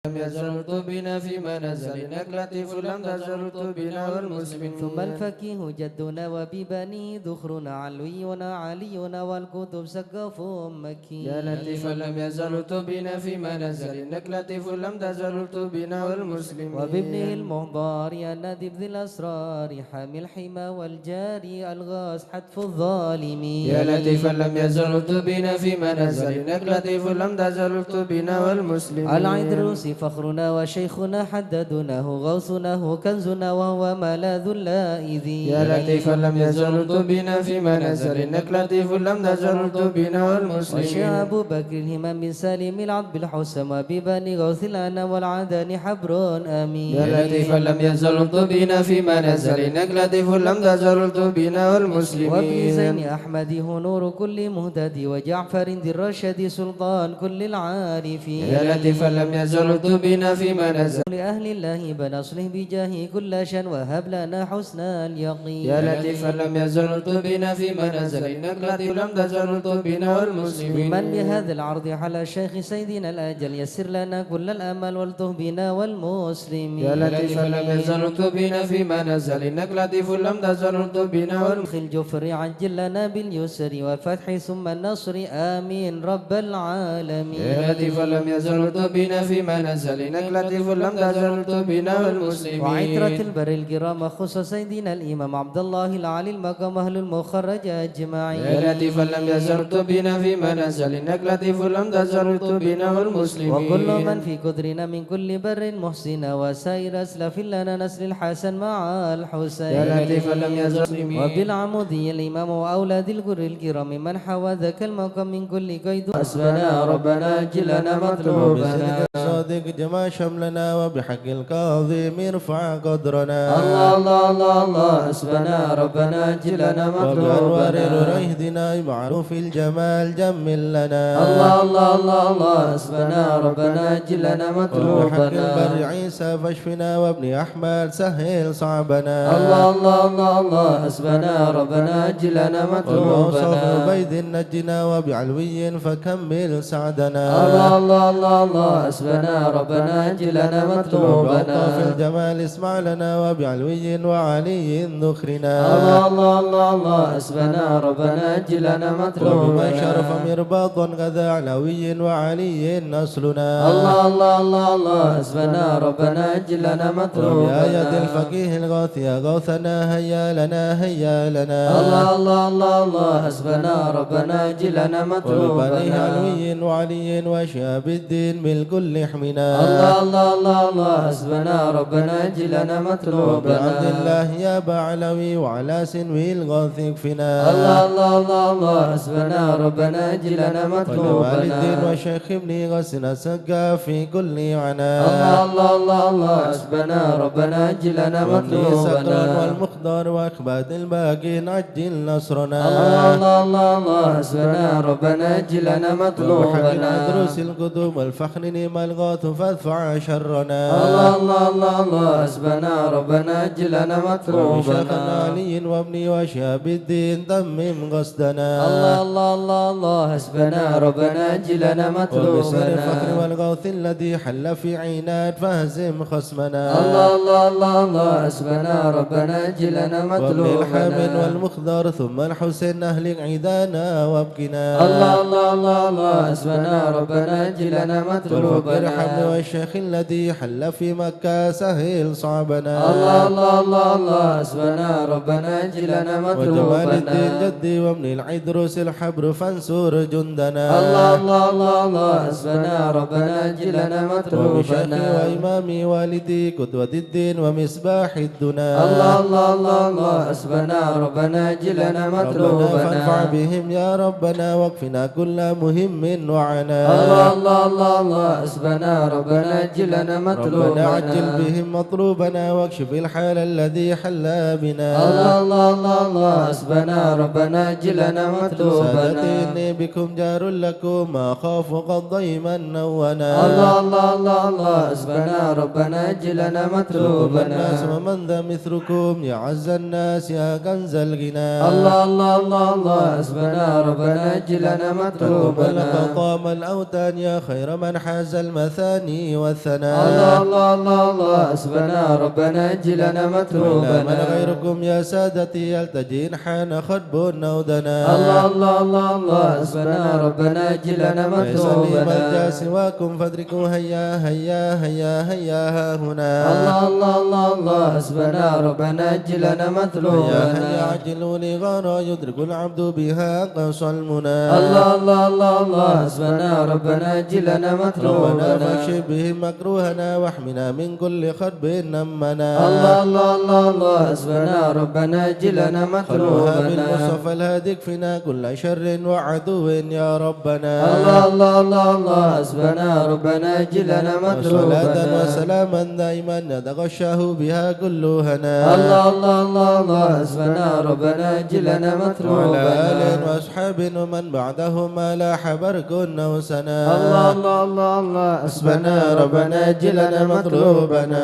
لم يزل بنا فيما نزل إنك لطيف لم تزل بنا والمسلمين. ثم الفقيه جدنا وببني ذخرنا علوينا علينا والكتب سقف مكي. يا لطيفا لم يزل بنا فيما نزل إنك لطيف لم تزل بنا والمسلمين. وبابنه المهضار الندب ذي الأسرار حامي الحمى والجاري الغاز حتف الظالمين. يا لطيفا لم يزل بنا فيما نزل إنك لطيف لم تزل بنا والمسلمين. العدروس فخرنا وشيخنا حددناه غوثناه كنزنا وهو ملاذ اللائذين. يا لطيفا لم يزل بنا فيما نزل إنك لطيف لم تزل بنا والمسلمين. وشيخ أبو بكر الهمام بن سالم العبد الحسن وببني غوث الأنا والعدن حبر أمين. يا لطيفا لم يزل بنا فيما نزل إنك لطيف لم تزل بنا والمسلمين. وابن زين أحمد نور كل مهتدي وجعفر ذي الرشد سلطان كل العارفين. يا لطيفا لم يزل بنا فيما نزل لأهل الله بنصله بجاه كل شان وهب لنا حسن اليقين. يا لطيفا لم يزل بنا فيما نزل إنك لطيف لم تزل بنا والمسلمين. من بهذا العرض على الشيخ سيدنا الأجل يسر لنا كل الأمل والته بنا والمسلمين. يا لطيفا لم يزل بنا فيما نزل إنك لطيف لم تزل بنا والمسلمين. الجفر عجل لنا باليسر والفتح ثم النصر آمين رب العالمين. يا لطيفا لم يزل بنا فيما نزل إنك لطيف لم تزل بنا والمسلمين. وعترة البر الكرام خص سيدنا الإمام عبد الله العلي المقام أهل المخرج أجمعين. يا لطيفا لم يزل بنا فيما نزل إنك لطيف لم تزل بنا والمسلمين. وكل من في قدرنا من كل بر محسن وسائر أسلف لنا نسل الحسن مع الحسين. يا لطيفا لم يزل وبالعمودي الإمام وأولاد القر الكرام من حوى ذاك المقام من كل قيد. حسبنا ربنا جلنا مطلوبنا. صادق جمع شملنا وبحق الكاظم ارفع قدرنا. الله الله الله الله حسبنا ربنا جلنا وبأنوار مطلوبنا. اهدنا معروف الجمال جمل لنا. الله الله الله الله حسبنا ربنا جلنا وبحق مطلوبنا. البر عيسى فاشفنا وابن أحمد سهل صعبنا. الله الله الله الله حسبنا ربنا جلنا وبأوصاف مطلوبنا. بيد نجنا وبعلوي فكمل سعدنا. الله الله الله الله حسبنا ربنا جلنا وبألطاف مطلوبنا. الجمال اسمع لنا وبعلوي وعلي ذخرنا. الله الله الله الله حسبنا ربنا جلنا وبما شرف مطلوبنا. مرباط غدا علوي وعلي نصلنا. الله الله الله الله حسبنا ربنا جلنا وبآية مطلوبنا. الفقيه الغوث يا غوثنا هيا لنا هيا لنا. الله الله الله الله حسبنا ربنا جلنا وببنيه مطلوبنا. علوي وعلي وشهاب الدين بالكل احمنا. الله الله الله الله حسبنا ربنا جلنا وبعبد مطلوبنا. الله يا بعلوي وعلى سنوي الغوث اكفنا. الله الله الله الله حسبنا ربنا جلنا ولوالد مطلوبنا. وشيخ ابني غسنا سقا في كل عنا. الله الله الله الله حسبنا ربنا جلنا وابني سكران مطلوبنا. والمخضر واخبات الباقي نجل نصرنا. الله الله الله الله حسبنا ربنا جلنا وبحق مطلوبنا. دروس القدوم والفخر نيم الغوث فادفع شرنا. الله الله الله الله حسبنا ربنا جلنا وبشيخنا مطلوبنا. علي وابني وشهاب الدين تمم قصدنا. الله الله الله الله حسبنا ربنا جلنا وبسر الفخر مطلوبنا. والغوث الذي حل في عناد فهزم خصمنا. الله الله الله الله حسبنا ربنا جلنا وابن الحامل مطلوبنا. والمخضر ثم الحسين أهل عيدانا وابقنا. الله الله الله الله حسبنا ربنا جلنا والفقر مطلوبنا. حمل والشيخ الذي حل في مكة سهل صعبنا. الله الله الله الله حسبنا ربنا جلنا وجمال الدين مطلوبنا. جدي وابن العيدروس الحبر فانصر جندنا. الله الله الله الله حسبنا ربنا جلنا وبشيخي مطلوبنا. وإمامي والدي قدوة الدين ومصباح الدنا. الله الله الله الله حسبنا ربنا جلنا ربنا فانفع مطلوبنا. بهم يا ربنا واكفنا كل مهم وعنا. الله الله الله الله حسبنا ربنا جلنا ربنا مطلوبنا. عجل بهم مطلوبنا واكشف الحال الذي حل بنا. الله الله الله الله حسبنا ربنا جلنا مطلوبنا. سادتي إني بكم جار لكم ما أخاف قد ضيما نونا. الله الله الله الله حسبنا ربنا جلنا رب مطلوبنا. الناس ومن ذا مثلكم يا عز الناس يا كنز الغنى. الله الله الله الله حسبنا ربنا جلنا بلغ مطلوبنا. طام الأوتان يا خير من حاز المثاني. الثاني والثناء. الله الله الله الله حسبنا ربنا اجلنا ولا من مطلوبنا. غيركم يا سادتي يلتجين حان خطب نودنا. الله الله الله الله حسبنا ربنا اجلنا ليس لي ملجا مطلوبنا. سواكم فادركوا هيا هيا هيا هيا ها هنا. الله الله الله الله حسبنا ربنا اجلنا هيا مطلوبنا. عجلوا لي غارا يدرك العبد بها قصى المنى. الله الله الله الله حسبنا ربنا اجلنا ربنا مطلوبنا. فاكشف بهم مكروهنا واحمنا من كل خرب نمنا. الله الله الله الله حسبنا ربنا اجلنا خلوها مطلوبنا. بالمصطفى الهادي اكفنا كل شر وعدو يا ربنا. الله الله الله الله حسبنا ربنا اجلنا وصلاة مطلوبنا. وسلاما دائما يتغشاه بها كل هنا. الله الله الله الله حسبنا ربنا اجلنا وعلى مطلوبنا. آل وأصحاب ومن بعدهما لاح برك وسنا. الله الله الله الله حسبنا ربنا اجلنا مطلوبنا.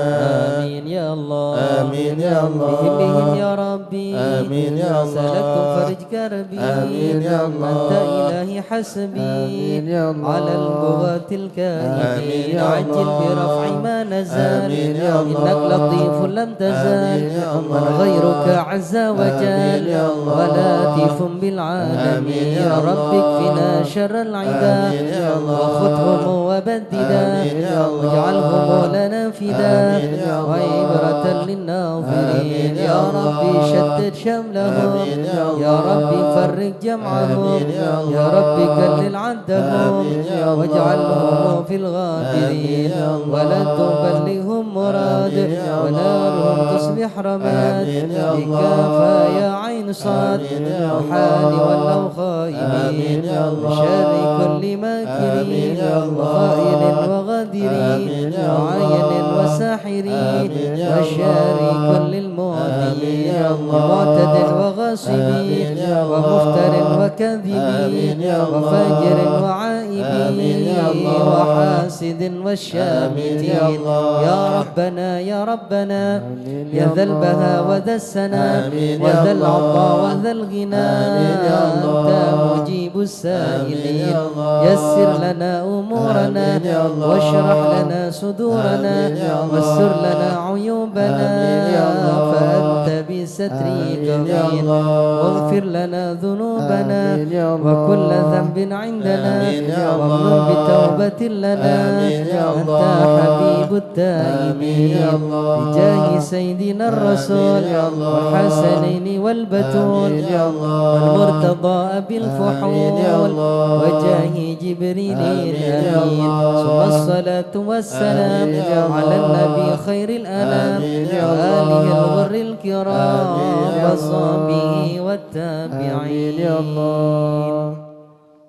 آمين يا الله. آمين يا الله. بهم يا ربي. آمين يا الله. سلكتم فرج كربي. آمين يا الله. أنت إلهي حسبي. آمين يا الله. على البغاة آمين الكاذبين يا عجل الله. برفع ما نزل. آمين يا الله. إنك لطيف لم تزل. آمين يا الله. من غيرك عز وجل. آمين يا الله. ولطيف بالعالمين. آمين يا يا الله. رب اكفنا شر العدا. آمين يا الله. وخذهم وبددا. آمين يا الله. واجعلهم لنا فدا. آمين يا الله. وعبرة للناظرين. آمين يا يا الله. ربي شتت شملهم. آمين يا الله. يا ربي فرق جمعهم. آمين يا الله. يا ربي كلل عدهم. آمين يا الله. واجعلهم في الغابرين. آمين يا الله. ولا تبلغهم مراد. آمين يا الله. ونارهم تصبح رماد. آمين يا الله. بكافى يا عين صاد. آمين يا الله. وحال ولو آمين خائبين. يا الله. بشر كل آمين ماكرين. يا الله. وخائن وغادرين. آمين يا الله. وعين وساحرين. آمين يا وشار الله. كل آمين المعتدين. يا الله. ومعتد وغاصبين. آمين يا الله. ومفتر آمين وكاذبين. يا الله. وفاجر آمين وعائبين. يا الله. وحاسد آمين والشامتين. يا الله. يا ربنا يا ربنا. آمين يا يا ذا البهاء الله. وذا السناء. آمين يا وذا الله. العطاء وذا الغنى. آمين يا الله. أنت مجيب آمين السائلين. يا الله. يسر لنا أمورنا. آمين يا الله. واشرح لنا صدورنا. آمين يا الله. واستر لنا عيوبنا. آمين يا الله. فأنت بسترك آمين يا مين. الله. واغفر لنا ذنوبنا. آمين يا الله. وكل ذنب عندنا. آمين يا الله. ومن بتوبة لنا. آمين يا أنت الله. حبيب آمين التائبين. يا الله. بجاه سيدنا الرسول. آمين يا الله. والحسنين والبتول. آمين يا الله. والمرتضى آمين يا بالفحول. الله. وجاه جبريل آمين يا الأمين. الله. ثم الصلاة والسلام آمين يا الله. على النبي خير الأنام. آمين يا وآله الله. الغر الكرام. آمين يا وصحبه الله. والتابعين. آمين يا الله.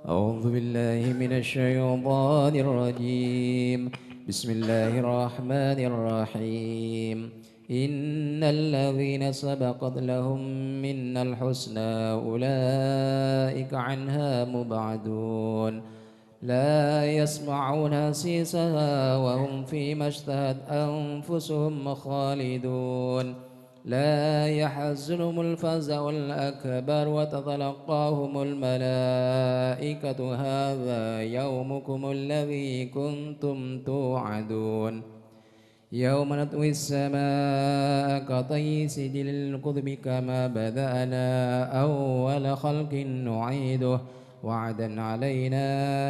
أعوذ بالله من الشيطان الرجيم. بسم الله الرحمن الرحيم. إن الذين سبقت لهم منا الحسنى أولئك عنها مبعدون. لا يسمعون حسيسها وهم فيما اشتهت أنفسهم خالدون. لا يحزنهم الفزع الأكبر وتتلقاهم الملائكة هذا يومكم الذي كنتم توعدون. يوم نطوي السماء كطي سجل الكتب كما بدأنا أول خلق نعيده وعدا علينا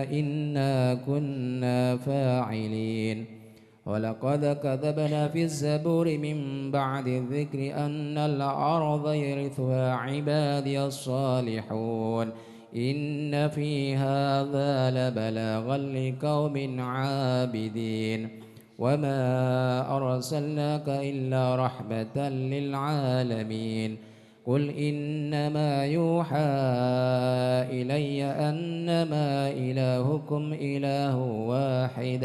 إنا كنا فاعلين. ولقد كتبنا في الزبور من بعد الذكر أن الأرض يرثها عبادي الصالحون. إن في هذا لبلاغا لقوم عابدين. وما أرسلناك إلا رحمة للعالمين. قل إنما يوحى إلي أنما إلهكم إله واحد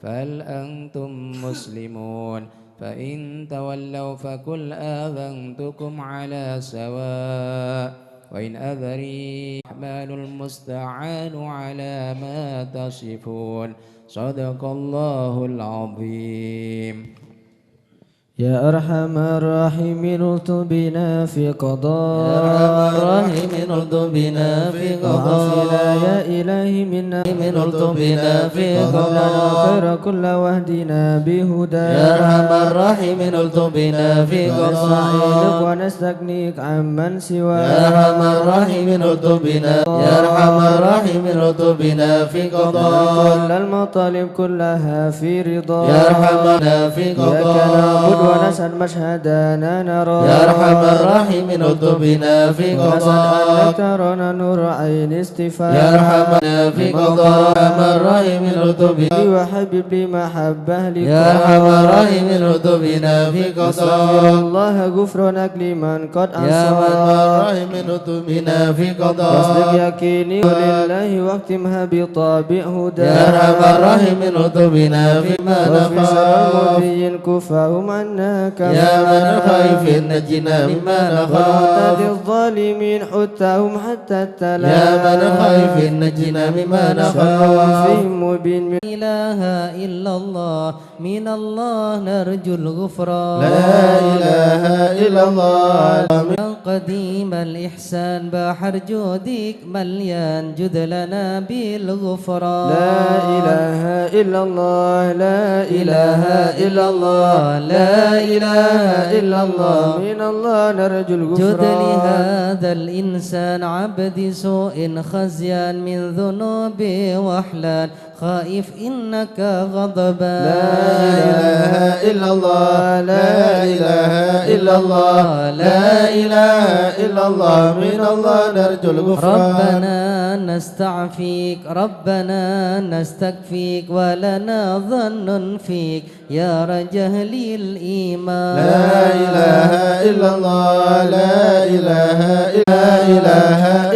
فهل أنتم مسلمون. فإن تولوا فقل آذنتكم على سواء وإن أدري الرحمن المستعان على ما تصفون. صدق الله العظيم. يا أرحم الراحمين الطف بنا في قضاء يا أرحم الراحمين الطف بنا في وعافنا قضاء يا إلهي منا من الطف بنا في قضاء خير كل واهدنا بهدى يا أرحم الراحمين الطف بنا في ونستعينك قضاء ونستغنيك عمن سواك يا أرحم الراحمين الطف بنا يا أرحم الراحمين الطف بنا في قضاء كل المطالب كلها في رضا يا أرحمنا في إياك نعبد قضاء ونسأل مشهدنا نرى يا أرحم الراحمين الطف بنا في نسأل أنك قضاء ترانا نور عين استفاء يا أرحمنا في قضاء يا أرحم الراحمين الطف بنا لي وحبب لي محبة لك يا أرحم الراحمين الطف بنا في أستغفر قضاء الله غفرانك لمن قد يا من أنصى الراحمين الطف بنا في واصدق قضاء يقيني ولله واختمها بطابع هدى يا أرحم الراحمين الطف بنا فيما وفي سر نخاف المؤذين كفاهم عنا يا من خايف نجنا مما ومعتد نخاف الظالمين حتاهم حتى التلا يا من خايف نجنا مما نخاف فيهم مبين لا إله إلا الله من الله نرجو الغفران لا إله إلا الله يا قديم الإحسان بحر جودك مليان جد لنا بالغفران لا إله إلا الله لا إله إلا الله لا إله إلا الله من الله نرجو جد الغفران لهذا الإنسان عبد سوء خزيان من ذنوب وحلان خائف إنك غضبان لا إله إلا الله لا إله إلا الله لا إله إلا الله من الله نرجو الغفران ربنا نستعفيك ربنا نستكفيك ولنا ظن فيك يا رجل الإيمان لا إله إلا الله لا إله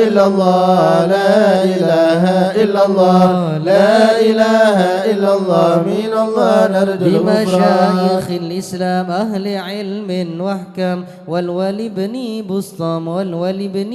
إلا الله لا إله إلا الله لا إله إلا الله من الله نرجو الغفران بمشايخ الإسلام أهل علم وحكم والولي بن بسطام والولي بن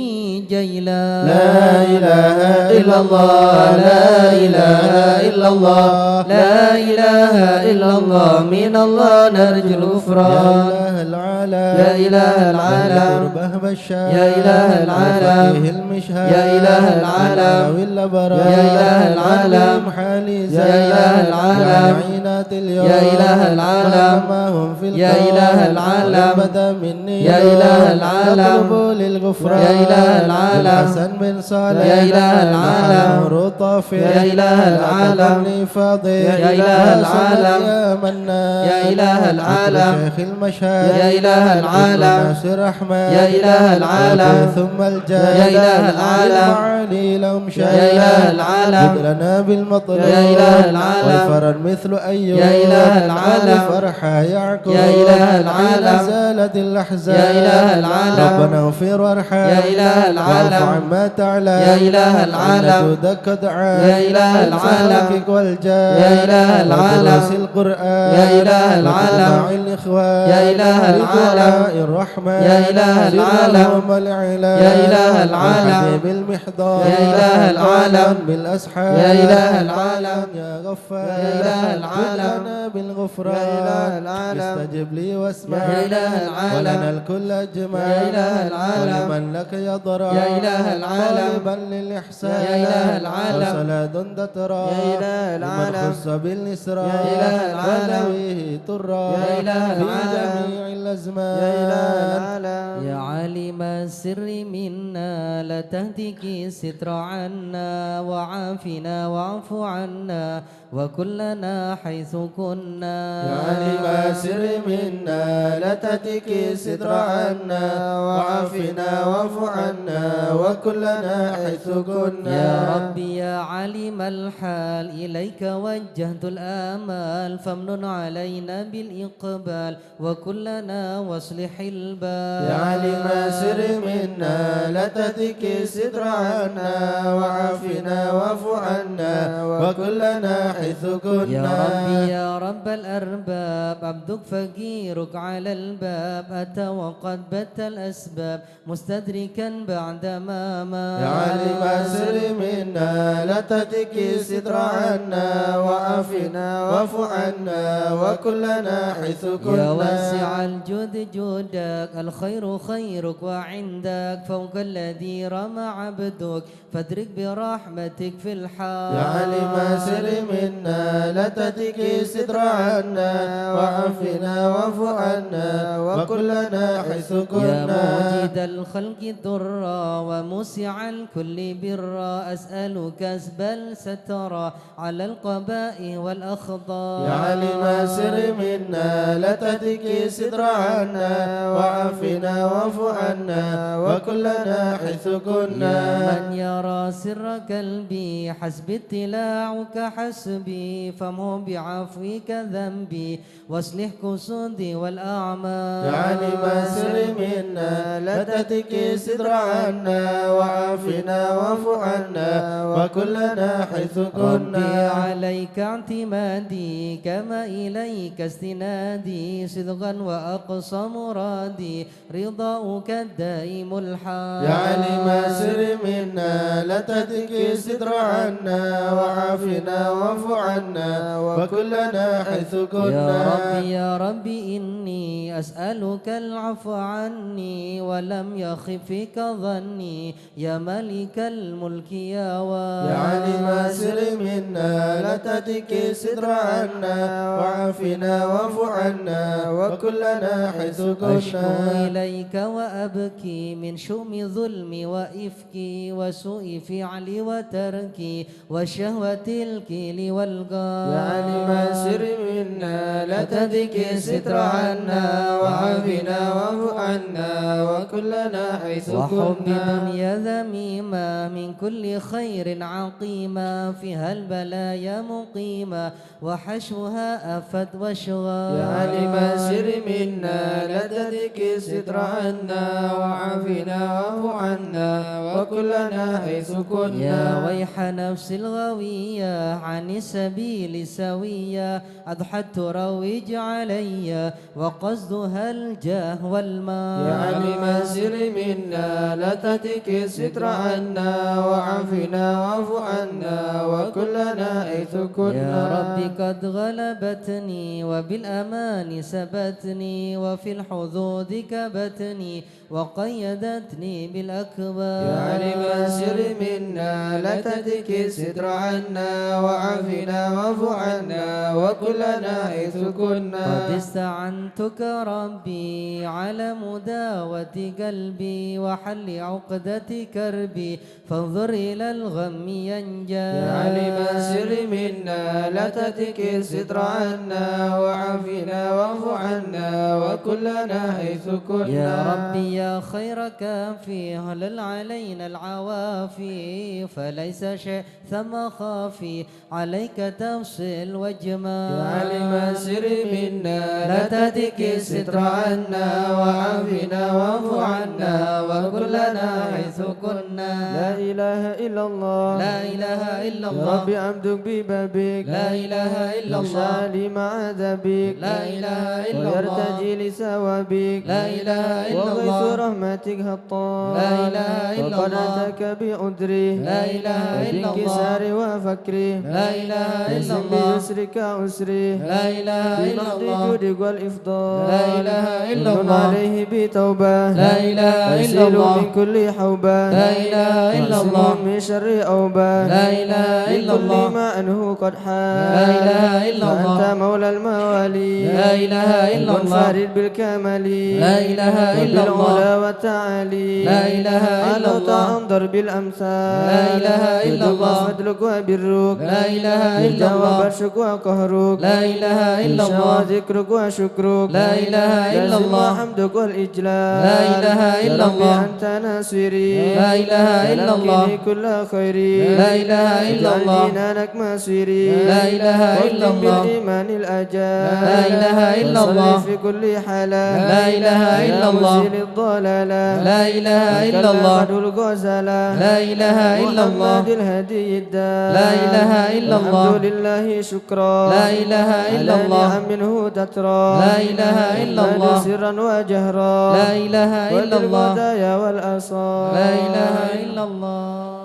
جيلان لا إله إلا الله لا إله إلا الله لا إله إلا الله من الله نرجو يا الغفران إله العالم يا إله العالم بهب الشام يا إله العالم فيه المشهد يا إله العالم والأبرار يا إله العالم حالي يا إله العالم عينات اليوم يا إله العالم ما هم في يا إله العالم بدا مني يا إله العالم يطلبوا للغفران يا إله العالم حسن بن صالح يا إله العالم عمرو طافي يا إله العالم فاضل يا إله العالم يا منان يا إله العالم شيخ المشهد يا إله العالم ناصر أحمد يا إله العالم ثم الجاه يا إله العالم علي لهم يا إله العالم جد لنا بالمطر يا إله العالم والفرج مثل أيوب يا إله العالم فرحة يعقوب يا إله العالم زالت الأحزان يا إله العالم ربنا اغفر وارحم يا إله العالم واعف عما تعلم يا إله العالم جودك دعاء يا إله العالم والجاه يا إله العالم ودروس القرآن يا إله العالم واتباع الإخوان يا إله العالم بدعاء الرحمن يا إله العالم سرهم الإعلان يا إله العالم حبيب المحضار يا إله العالم بالأسحار يا إله العالم يا غفار يا إله العالم لنا بالغفران يا إله العالم استجب لي واسمع يا إله العالم ولنا الكل أجمع يا إله العالم ولمن لك يضرع يا إله العالم طالبا للإحسان يا إله العالم وصلاة تترى يا إله العالم لمن خص بالإسراء يا إله العالم وذويه ترى يا إله في العالم جميع الأزمان يا إله العالم يا عالم السر منا لا تهتك ستر عنا وعافنا واعف عنا وكلنا حيث كنا يا علم سر منا لا تتك ستر عنا وعافنا واعف عنا وكلنا حيث كنا يا ربي يا عليم الحال إليك وجهت الآمال فامنن علينا بالإقبال وكلنا واصلح البال يا علم سر منا لا لا تتك الستر عنا وعافنا واعف عنا وكلنا حيث كنا. يا ربي يا رب الأرباب عبدك فقيرك على الباب أتى وقد بت الأسباب مستدركا بعدما مات. يا عالم السر منا لا تتك الستر عنا وعافنا واعف عنا وكلنا حيث كنا. يا واسع الجود جودك الخير خيرك وعندك فوق الذي رمى عبدك فادرك برحمتك في الحال. يا عالم السر منا لا تتك الستر عنا وعافنا واعف عنا وكلنا حيث كنا. يا موجد الخلق ضرا وموسع الكل برا أسألك كسب الستر على القباء والأخضار. يا عالم السر منا لا تتك الستر عنا وعافنا واعف عنا وكلنا حيث كنا. يا من يرى سر قلبي حسب اطلاعك حسبي فمه بعفوك ذنبي واصلح قصودي والأعمال. يا عالم السر منا لا تتك الستر عنا وعافنا واعف عنا وكلنا حيث ربي كنا. عليك اعتمادي كما إليك استنادي صدقا وأقصى مرادي رضاؤك الدائم الحال. يا عالم السر منا لا تتك الستر عنا وعافنا واعف عنا وكلنا حيث كنا. يا ربي إني أسألك العفو عني ولم يخف فيك ظني يا ملك الملك يا واد. يا عالم السر منا لا تتك الستر عنا وعافنا واعف عنا وكلنا حيث أشكو كنا. إليك وأبكي من شؤم ظلمي وإفكي وسوء فعلي وتركي وشهوة الكيل والغار. يا عالم السر منا لا تتك الستر عنا وعافنا واعف عنا وكلنا حيث وحب كنا. دنيا ذميمة من كل خير عقيمة فيها البلايا مقيمة وحشوها أفد وشغال. يا عالم السر منا لا تتك الستر عنا وعافنا واعف عنا وكلنا حيث كنا. يا ويح نفس الغوية عن السبيل سوية أضحت تروج علي وقصدها الجاه والمال. يا عالم السر منا لا تتك الستر عنا وعافنا واعف عنا وكلنا حيث كنا. يا ربي قد غلبتني وبالأمان سبتني وفي الحظوظ كبتني وقيدتني بالأكبار. يا عالم السر منا لا تتك الستر عنا وعافنا واعف عنا وكلنا حيث كنا. قد استعنتك ربي على مداوة قلبي وحل عقدة كربي فانظر إلى الغم ينجى. يا عالم السر منا لا تتك الستر عنا وعافنا واعف عنا وكلنا حيث كنا. يا ربي يا خير كافي هلل علينا العوافي فليس شيء ثم خافي عليك تفصيل وجمال. يا عالم السر منا لا تتك الستر عنا وعافنا واعف عنا وكلنا حيث كنا. لا إله إلا الله لا إله إلا يا الله ربي عبدك ببابك لا إله إلا الله يشالي مع ذبك لا إله إلا الله ويرتجي لثوابك لا إله إلا وغيث الله رحمتك هطال لا إله إلا وقد الله أتاك بعذره لا إله إلا الله وبانكسار وفكره لا إله إلا يسر الله بيسرك عسره لا إله إلا بمحض الله جودك والإفضال لا إله إلا كن الله عليه بتوبة لا إله إلا تنزيل الله من كل حوبة لا إله إلا معصوم الله من شر أوبة لا إله إلا من كل الله ما أنه قد حال لا إله إلا الله فأنت مولى الموالي لا إله إلا الله منفرد بالكمال لا إله إلا الله وبالعلا والتعالي لا إله إلا علوت الله عن ضرب الأمثال لا إله إلا جودك الله وفضلك وبرك لا إله إلا جاء الله وبرشك وقهرك لا إله إلا الله ذكرك وشكرك لا إله إلا لازم الله حمدك والإجلال لا إله إلا يا ربي الله أنت ناصري لا إله إلا الله تلقني كل خيري لا إله إلا اجعل الله دينك مسيري لا إله إلا واختم الله بالإيمان الأجال لا إله إلا وصل الله في كل حالة لا إله إلا يا الله مزيل الضلالة لا إله إلا الله الغزالة لا إله إلا الله محمد الهدي الداء لا إله إلا الله الحمد لله شكرا لا إله إلا الله على نعم منه تترى لا إله إلا محمد الله سرا وجهرا لا إله إلا الله وللبدايا والأصال لا إله إلا الله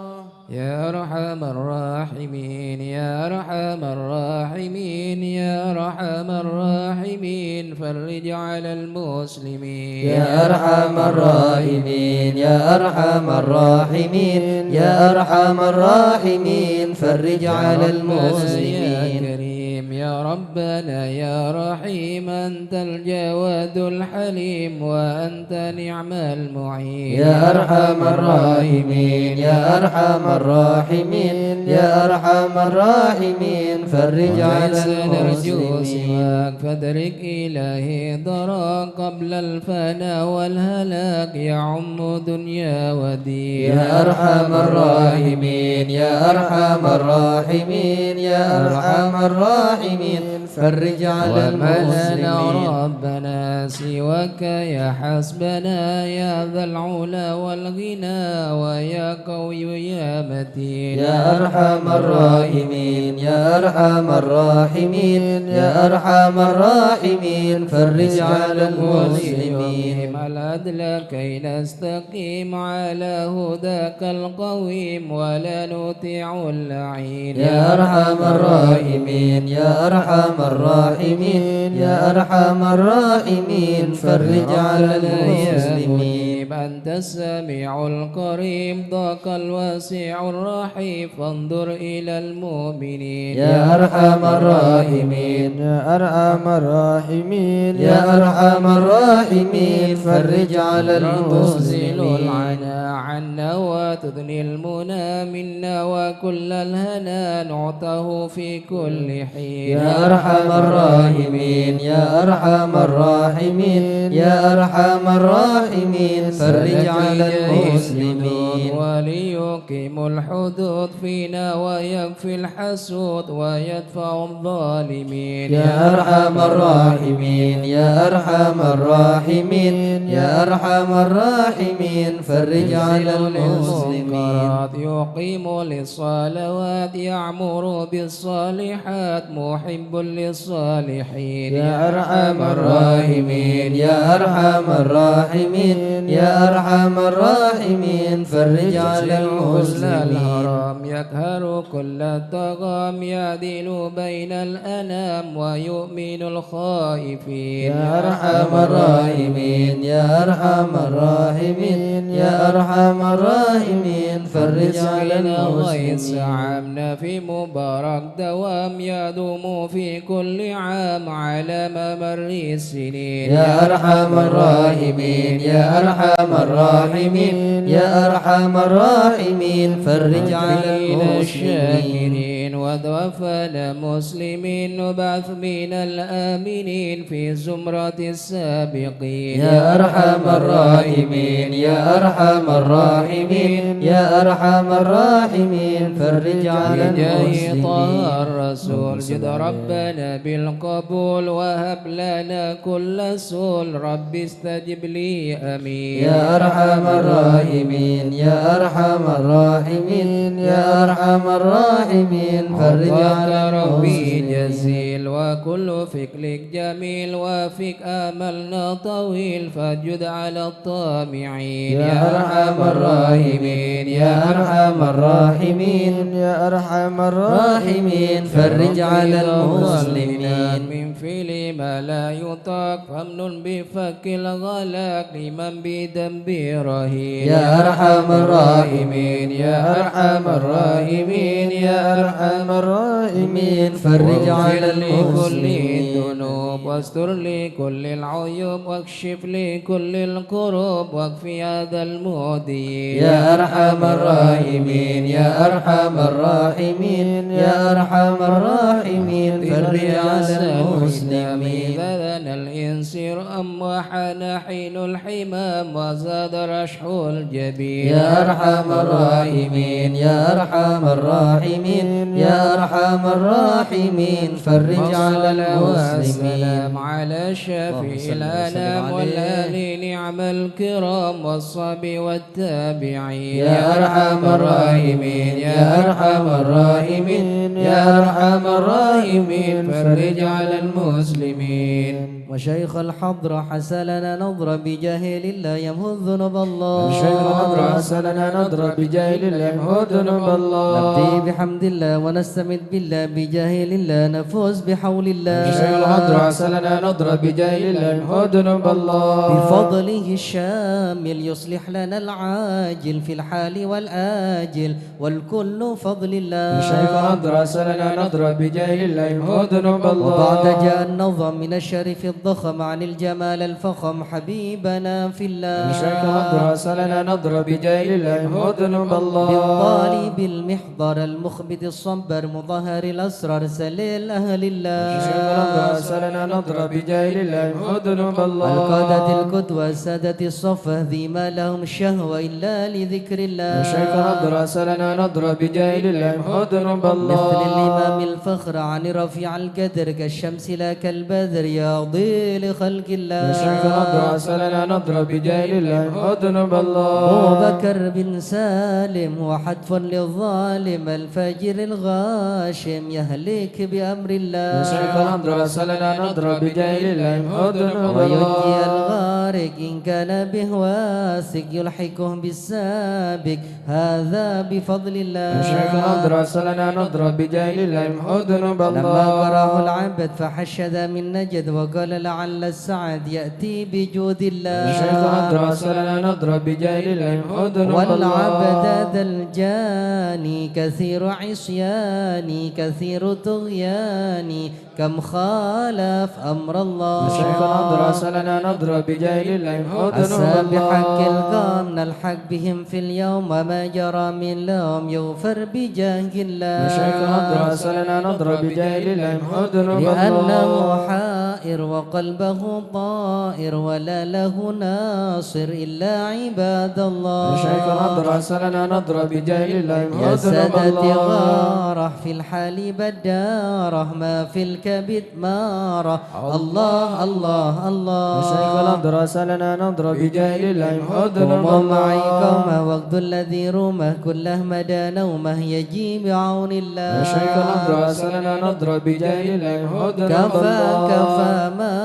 يا أرحم الراحمين يا أرحم الراحمين يا أرحم الراحمين فرج على المسلمين يا أرحم الراحمين يا أرحم الراحمين يا أرحم الراحمين فرج على يا المسلمين كريم يا ربنا يا رحيم أنت الجواد الحليم وأنت نعم المعين يا أرحم الراحمين يا أرحم الراحمين يا أرحم الراحمين فرج على نرجو المسلمين سواك فادرك إلهي ضراك قبل الفناء والهلاك يعم دنيا ودين يا أرحم الراحمين يا أرحم الراحمين يا أرحم الراحمين فرج على وما لنا المسلمين ربنا سواك يا حسبنا يا ذا العلا والغنى ويا قوي يا متين يا أرحم الراحمين يا أرحم الراحمين يا أرحم الراحمين فرج على المسلمين العدل كي نستقيم على هداك القويم ولا نطيع اللعين يا أرحم الراحمين يا أرحم الراحمين يا أرحم الراحمين فرج على المسلمين أنت السميع القريب ضاق الواسع الرحيم فانظر إلى المؤمنين يا أرحم الراحمين يا أرحم الراحمين يا أرحم الراحمين فرج على تزيل المسلمين العنا عنا وتدني المنى منا وكل الهنا نعطه في كل حين يا أرحم الراحمين يا أرحم الراحمين يا أرحم الراحمين فرج على المسلمين وليقيم الحدود فينا ويكفي الحسود ويدفع الظالمين يا أرحم الراحمين يا أرحم الراحمين يا أرحم الراحمين فرج على المسلمين يقيم للصلوات يعمر بالصالحات محب للصالحين يا أرحم الراحمين يا أرحم الراحمين يا أرحم الراحمين فرج على المسلمين الهرم يقهر كل الطغام يعدل بين الأنام ويؤمن الخائفين يا أرحم الراحمين يا أرحم الراحمين يا أرحم الراحمين فرج على المسلمين عامنا في مبارك دوام يدوم في كل عام على ممر السنين يا أرحم الراحمين يا أرحم الراحمين يا أرحم الراحمين فرج على المسلمين وتوفنا مسلمين وبعث من الآمنين في زمرة السابقين يا أرحم الراحمين يا أرحم الراحمين يا أرحم الراحمين فرج على المسلمين طه الرسول جد ربنا بالقبول وهب لنا كل سول رب استجب لي أمين يا أرحم الراحمين يا أرحم الراحمين يا أرحم الراحمين فرج على ربي المسلمين جزيل وكل فكرك جميل وفيك آملنا طويل فجد على الطامعين يا أرحم الراحمين يا أرحم الراحمين يا أرحم الراحمين فرج على المسلمين من فعل ما لا يطاق فمن بفك الغلاق لمن بذنب رهين يا أرحم الراحمين يا أرحم الراحمين يا أرحم الراحمين فرج على لكل المسلمين الذنوب واستر لكل العيوب واكشف لكل الكروب واكفي هذا المؤذي يا أرحم الراحمين يا أرحم الراحمين يا أرحم الراحمين فرج على المسلمين كان الإنسرام وحان حين الحمام وزاد رشح الجبين يا أرحم الراحمين يا أرحم الراحمين يا أرحم الراحمين فرج على المسلمين على الشفيع الأنام والآل نعم الكرام والصحب والتابعين يا أرحم الراحمين يا أرحم الراحمين يا أرحم الراحمين فرج على المسلمين. وشيخ الحضرة حسلنا نظر بجاهل الله يمهو الذنوب الله. وشيخ الحضرة حسلنا نظر بجاهل الله يمهو الذنوب الله. نبدي بحمد الله ونستمد بالله بجاهل الله نفوز بحول الله. وشيخ الحضرة حسلنا نظر بجاهل الله يمهو الذنوب الله. بفضله الشامل يصلح لنا العاجل في الحال والآجل والكل فضل الله. وشيخ الحضرة حسلنا نظر بجاهل الله يمهو الذنوب الله. وبعد جاء النظم من الشرف الضخم عن الجمال الفخم حبيبنا في الله. وشيخ الحضرة حسلنا نظر بجاهل الله يمهو الذنوب الله. بالطالب المحضر المخبت الصبر مظهر الأسرار سليل أهل الله. وشيخ الحضرة حسلنا نظر بجاهل الله يمهو الذنوب الله. القادة القدوة سادة الصفة ذي ما لهم شهوة إلا لذكر الله. وشيخ الحضرة حسلنا نظر بجاهل الله يمهو الذنوب الله. مثل الإمام الفخر عن رفيع القدر كالشمس لا كالبدر يا ضيل خلق الله. وشيخ الحضرة حسلنا نظر بجاهل الله يمهو الذنوب الله. أبو بكر بن سالم وحتف للظالم الفاجر الغاشم يهلك بأمر الله. وشيخ الحضرة حسلنا نظر بجاهل الله يمهو الذنوب وينجي الله. الغارق إن كان به واثق يلحقه بالسابق هذا بفضل الله. وشيخ الحضرة حسلنا نظر بجاهل الله يمهو الذنوب الله. لما قرأه العبد فحشد من نجد وقال لعل السعد يأتي بجود الله. وشيخ الحضرة حسلنا نظر بجاهل الله يمهو الذنوب الله. والعبد ذا الجاني كثير عصياني كثير طغياني كم خالف أمر الله. وشيخ الحضرة حسلنا نظر بجاهل الله يمهو الذنوب أسى بحق الله. القوم نلحق بهم في اليوم وما جرى من لهم يغفر بجاه الله. وشيخ الحضرة حسلنا نظر بجاهل الله يمهو الذنوب لأنه الله. حائر وقلبه طائر ولا له ناصر إلا عباد الله. وشيخ الحضرة حسلنا نظر بجاهل الله يمهو يا الذنوب سادتي الله. غاره في الحال بداره ما في الكبد ماره الله الله الله. وشيخ الحضرة حسلنا نظر بجاهل الله يمهو الذنوب قوموا معي الله. قومه وقت الذي رومه كله مدى نومه يجي بعون الله. وشيخ الحضرة حسلنا نظر بجاهل الله يمهو الذنوب كفى الله. كفى ما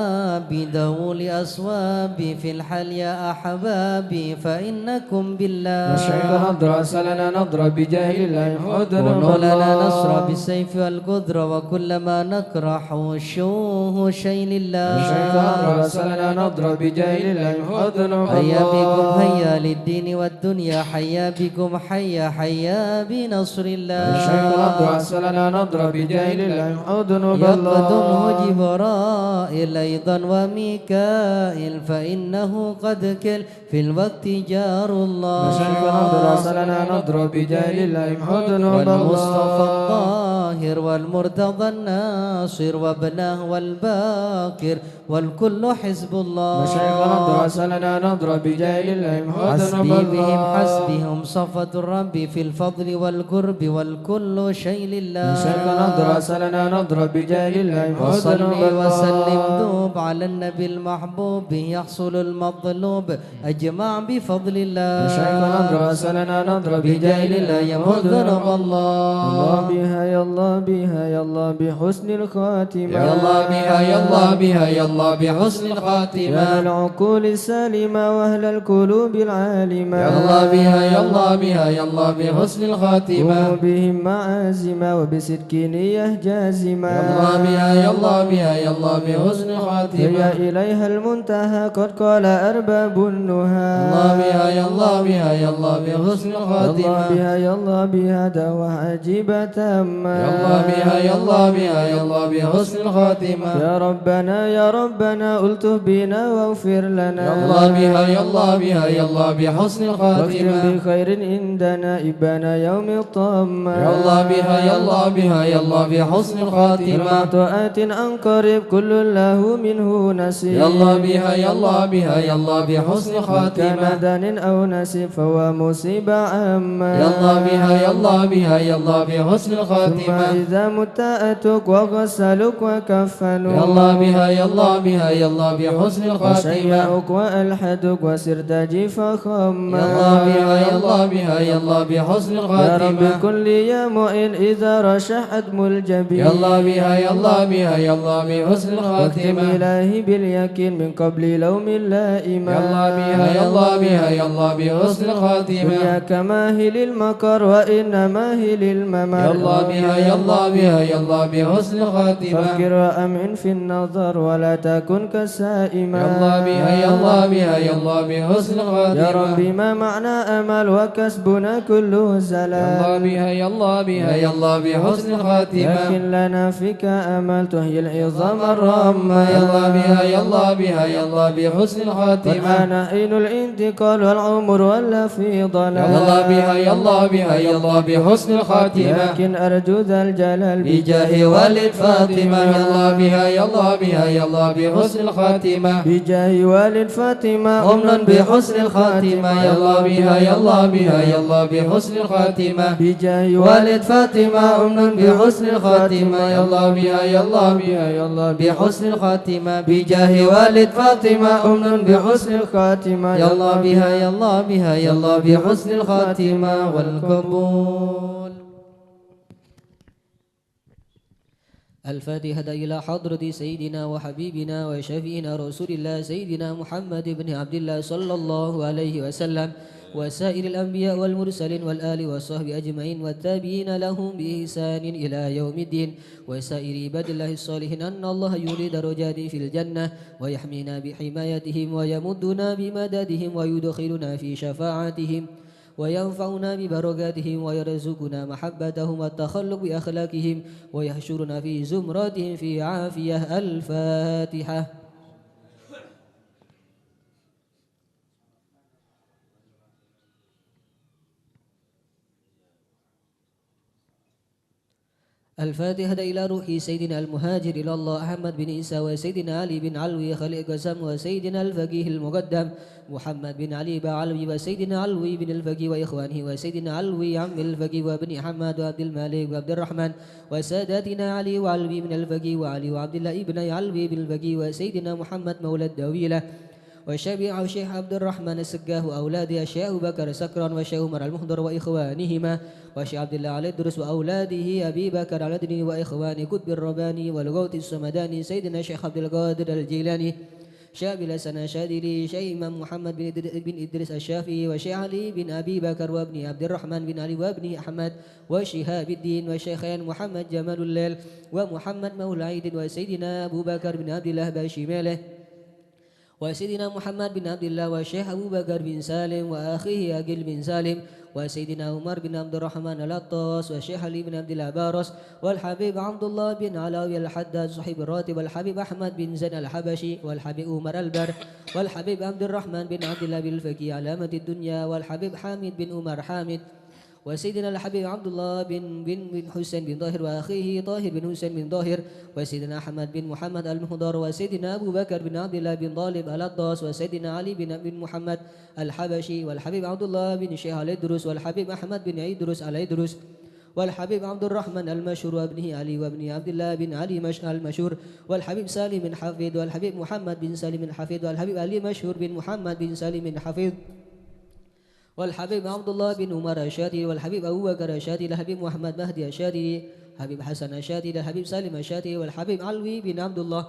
بدول أصوابي في الحل يا أحبابي فإنكم بالله. وشيخ الحضرة حسلنا نظر بجاهل الله يمهو الذنوب كونوا لنا الله. نصر بالسيف والقدرة وكل ما نكره وشوه شيء لله. وشيخ الحضرة حسلنا نظر بجاهل الله يمهو الذنوب هيا بكم الله. هيا للدين والدنيا حيا بكم حيا حيا بنصر الله. وشيخ الحضرة حسلنا نظر بجاهل الله يمحو ذنوب الله. يقدمه جبرائيل أيضا وميكائيل فإنه قد كل في الوقت جار الله. وشيخ الحضرة حسلنا نظر بجاهل الله يمحو ذنوب والمصطفى الله. الطاهر والمرتضى الناصر وابنه والباكر والكل حزب الله. وشيخ الحضرة حسلنا نظر بجاهل الله يمحو ذنوب حسبي بهم الله. حسبهم صفة الرب في الفضل والقرب والكل شيء لله. وشيخ الحضرة حسلنا نظر بجاهل الله يمحو ذنوب وصلي الله. وسلم دوب على النبي المحبوب يحصل المطلوب أجمع بفضل الله. وشيخ الحضرة حسلنا نظر بجاهل الله يمحو ذنوب الله. الله بها يا الله بها يا الله بحسن الخاتمة. يا الله بها يا الله بها يا الله بحسن الخاتمة. يا العقول السالمة وأهل القلوب العالمة. يا الله بها يا الله بها يا الله بحسن الخاتمة. وبهم معازمة وبصدق نية جازمة. يا الله بها يا الله بها يا الله بحسن الخاتمة. يا إليها المنتهى قد قال أرباب النهى. الله بها يا الله بها يا الله بحسن يا الله الخاتمة. بها يا الله بها دعوة عجيبة تامة. يا يا الله بها يا الله بها يا الله بحسن الخاتمة يا ربنا ألطف بنا واغفر لنا يا الله بها يا الله بها يا الله بحسن واختم الخاتمة بخير عندنا إبانا يوم الطامة يا الله بها يا الله بها يا الله بحسن الخاتمة طاعات عن قريب كل له منه نصيب يا الله بها يا الله بها يا الله بحسن كان الخاتمة دان أو نسيب فهو مصيبة عامة يا الله بها يا الله بها يا الله بحسن ثم الخاتمة إذا مت أتوك وغسلوك وكفنوك يا الله بها يا الله بها يا الله بحسن الخاتمة وشيعوك وألحدوك وسرت جيفا خما يا الله بها يا الله بها يا الله بحسن يا رب الخاتمة كن لي يا معين إذا رشحت الجبين يا الله بها يا الله بها يا الله بحسن واختم الخاتمة إلهي باليقين من قبل لوم اللائمة يا الله بها يا الله بها يا الله بحسن الخاتمة إياك ماهل المكر وإن ماهل الممر يا الله بها يا الله بها يا الله بحسن الخاتمة فكر وأمن في النظر ولا تكن كسائما يا الله بها يا الله بها يا الله بحسن الخاتمة يا ربي ما معنى أمل وكسبنا كله يا زلال الله بها يا الله بها يا الله بحسن الخاتمة لكن لنا فيك أمل تحيي العظام الرامة يا الله بها يا الله بها يا الله بحسن الخاتمة والآن حين الانتقال والعمر ولا في ضلال يا الله بها يا الله بها يا الله بحسن الخاتمة لكن أرجو ذا الجلال بجاه والد فاطمة يا الله بها يا الله بها يا الله بحسن الخاتمة بجاه والد فاطمة أمنا بحسن الخاتمة يا الله بها يا الله بها يا الله بحسن الخاتمة بجاه والد فاطمة أمنا بحسن الخاتمة يا الله بها يا الله بها يا الله بحسن الخاتمة بجاه والد فاطمة أمنا بحسن الخاتمة يا الله بها يا الله بها يا الله بحسن الخاتمة والقبول. الفاتحة إلى حضرة سيدنا وحبيبنا وشفينا رسول الله سيدنا محمد بن عبد الله صلى الله عليه وسلم وسائر الأنبياء والمرسلين والآل والصحب أجمعين والتابعين لهم بإحسان إلى يوم الدين وسائر عباد الله الصالحين أن الله يريد درجات في الجنة ويحمينا بحمايتهم ويمدنا بمددهم ويدخلنا في شفاعتهم وينفعنا ببركاتهم ويرزقنا محبتهم والتخلق بأخلاقهم ويحشرنا في زمرتهم في عافية. الفاتحة. الفاتحة إلى روح سيدنا المهاجر إلى الله أحمد بن عيسى وسيدنا علي بن علوي خليل قسم وسيدنا الفقيه المقدم محمد بن علي بعلوي وسيدنا علوي بن الفقيه وإخوانه وسيدنا علوي عم الفقيه وابن حماد وعبد الملك وعبد الرحمن وساداتنا علي وعلوي بن الفقيه وعلي وعبد الله ابن علوي بن الفقيه وسيدنا محمد مولى الدويلة وشبيع الشيخ عبد الرحمن السقاه وأولاده الشيخ أبو بكر سكران والشيخ عمر المحضر وإخوانهما والشيخ عبد الله علي الدرس وأولاده أبي بكر على الدين وإخوانه كتب الرباني والغوث السمداني سيدنا الشيخ عبد القادر الجيلاني شاب الحسن الشاذلي شيخ إمام محمد بن إدريس الشافعي وشيخ علي بن أبي بكر وابن عبد الرحمن بن علي وابن أحمد وشهاب الدين والشيخين محمد جمال الليل ومحمد مولى عيد وسيدنا أبو بكر بن عبد الله باشماله وسيدنا محمد بن عبد الله والشيخ أبو بكر بن سالم وأخيه أقل بن سالم وسيدنا عمر بن عبد الرحمن العطاس والشيخ علي بن عبد الله بارس والحبيب عبد الله بن علاوي الحداد صاحب الراتب والحبيب أحمد بن زين الحبشي والحبيب عمر البر والحبيب عبد الرحمن بن عبد الله بن الفقيه علامة الدنيا والحبيب حامد بن عمر حامد وسيدنا الحبيب عبد الله بن حسين بن ظاهر وأخيه طاهر بن حسين بن ظاهر وسيدنا أحمد بن محمد المهضر وسيدنا أبو بكر بن عبد الله بن طالب الأطاس وسيدنا علي بن محمد الحبشي والحبيب عبد الله بن شيخ الإدرس والحبيب أحمد بن إدرس الإدرس والحبيب عبد الرحمن المشهور وابنه علي وابن عبد الله بن علي المشهور والحبيب سالم بن حفيظ والحبيب محمد بن سالم بن حفيظ والحبيب علي مشهور بن محمد بن سالم بن حفيظ والحبيب عبد الله بن عمر الشاتي والحبيب أبو بكر الشاتي الحبيب محمد مهدي الشاتي حبيب حسن الشاتي الحبيب سالم الشاتي والحبيب علوي بن عبد الله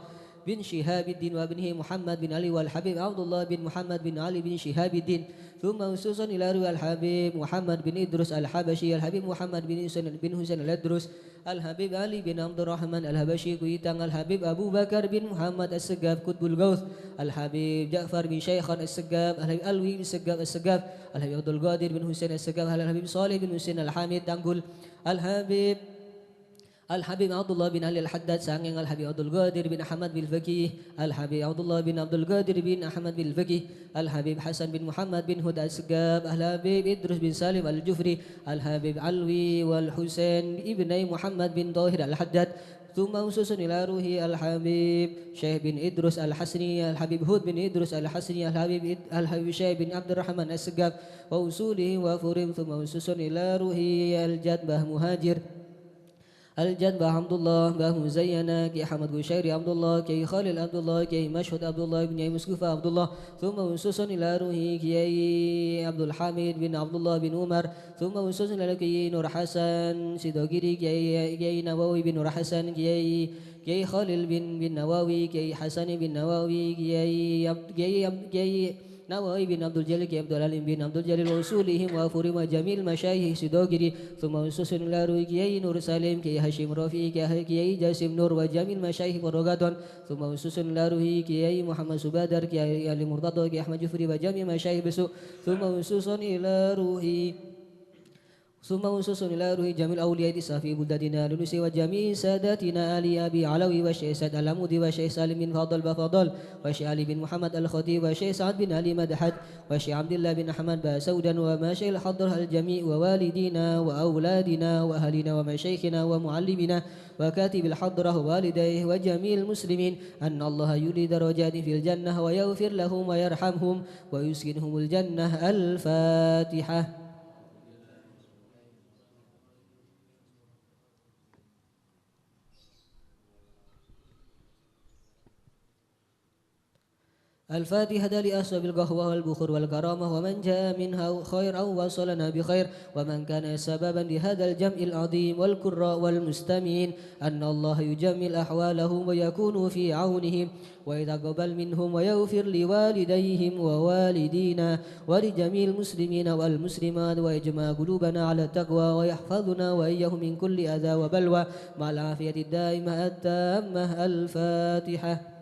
بن شهاب الدين وابنه محمد بن علي والحبيب عبد الله بن محمد بن علي بن شهاب الدين ثم خصوصا إلى روي الحبيب محمد بن إدرس الحبشي الحبيب محمد بن حسين الإدرس الحبيب علي بن عبد الرحمن الحبشي كويتان الحبيب أبو بكر بن محمد السقاف كتب الغوث الحبيب جعفر بن شيخان السقاف الحبيب علوي بن السقاف الحبيب عبد القادر بن حسين السقاف الحبيب صالح بن حسين الحامد تنقل الحبيب الحبيب عبد الله بن علي الحداد سانغ الحبيب عبد القادر بن أحمد بالفقيه الحبيب عبد الله بن عبد القادر بن أحمد بالفقيه الحبيب حسن بن محمد بن هدى السقاب الحبيب إدرس بن سالم الجفري الحبيب علوي والحسين ابن محمد بن طاهر الحداد ثم وصوص إلى روح الحبيب شيخ بن إدرس الحسني الحبيب هود بن إدرس الحسني الحبيب شيخ بن عبد الرحمن السقاف ووصوله وفورهم ثم وصوص إلى روح الجدبة مهاجر الجد عبد الله باه مزينة كي حمد بشير عبد الله كي خالد عبد الله كي مشهد عبد الله بن مسكوفة عبد الله ثم وسوس إلى روحي كي عبد الحميد بن عبد الله بن عمر ثم وسوس إلى كي نور حسن سيدوغيري كي نواوي بن نور حسن كي خالد بن نواوي كي حسن بن نواوي كي نواوي بن عبد الجليل كي عبد العليم بن عبد الجليل وصولهم وفورهم جميل مشايخ سيدوغيري ثم وسوس إلى روحي كي نور سالم كي هاشم رفيع كي جاسم نور وجميل مشايخ ورغاتون ثم وسوس إلى روحي كي محمد سبادر كي علي مرتضى كي أحمد جفري وجميع مشايخ بسوء ثم وسوس إلى روحي جميع أولياء صافي بلدتنا لنسي وجميع ساداتنا آل أبي علوي والشيخ سعد العمودي والشيخ سالم بن فاضل بفضل والشيخ علي بن محمد الخطيب والشيخ سعد بن علي مدحت والشيخ عبد الله بن أحمد باسودا ومشايخ الحضر الجميع ووالدينا وأولادنا وأهلنا ومشايخنا ومعلمنا وكاتب الحضرة ووالديه وجميع المسلمين أن الله يولي درجات في الجنة ويغفر لهم ويرحمهم ويسكنهم الجنة. الفاتحة. الفاتحة لأصحاب القهوة والبخور والكرامة ومن جاء منها خير أو وصلنا بخير ومن كان سببا لهذا الجمع العظيم والقراء والمستمعين أن الله يجمل أحوالهم ويكون في عونهم ويتقبل منهم ويغفر لوالديهم ووالدينا ولجميع المسلمين والمسلمات ويجمع قلوبنا على التقوى ويحفظنا وإياهم من كل أذى وبلوى مع العافية الدائمة التامة. الفاتحة.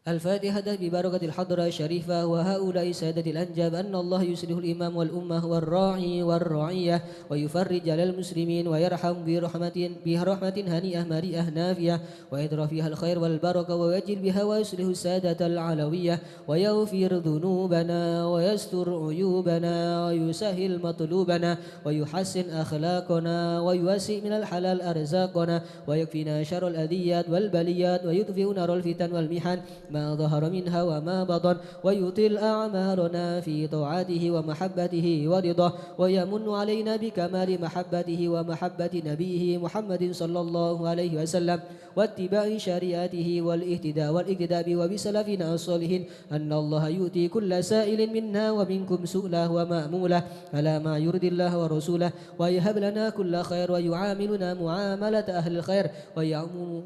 الفاتحة ببركة الحضرة الشريفة وهؤلاء سادة الأنجاب أن الله يصلح الإمام والأمة والراعي والرعية ويفرج على المسلمين ويرحم برحمة هنيئة مريئة نافية ويدرى فيها الخير والبركة ويجل بها ويصلح السادة العلوية ويغفر ذنوبنا ويستر عيوبنا ويسهل مطلوبنا ويحسن أخلاقنا ويوسع من الحلال أرزاقنا ويكفينا شر الأذيات والبليات ويطفئ نار الفتن والمحن ما ظهر منها وما بطن ويطيل أعمارنا في طاعته ومحبته ورضاه ويمن علينا بكمال محبته ومحبة نبيه محمد صلى الله عليه وسلم واتباع شريعته والاهتداء والاقتداء وبسلفنا الصالحين أن الله يؤتي كل سائل منا ومنكم سؤله ومأموله على ما يرضي الله ورسوله ويهب لنا كل خير ويعاملنا معاملة أهل الخير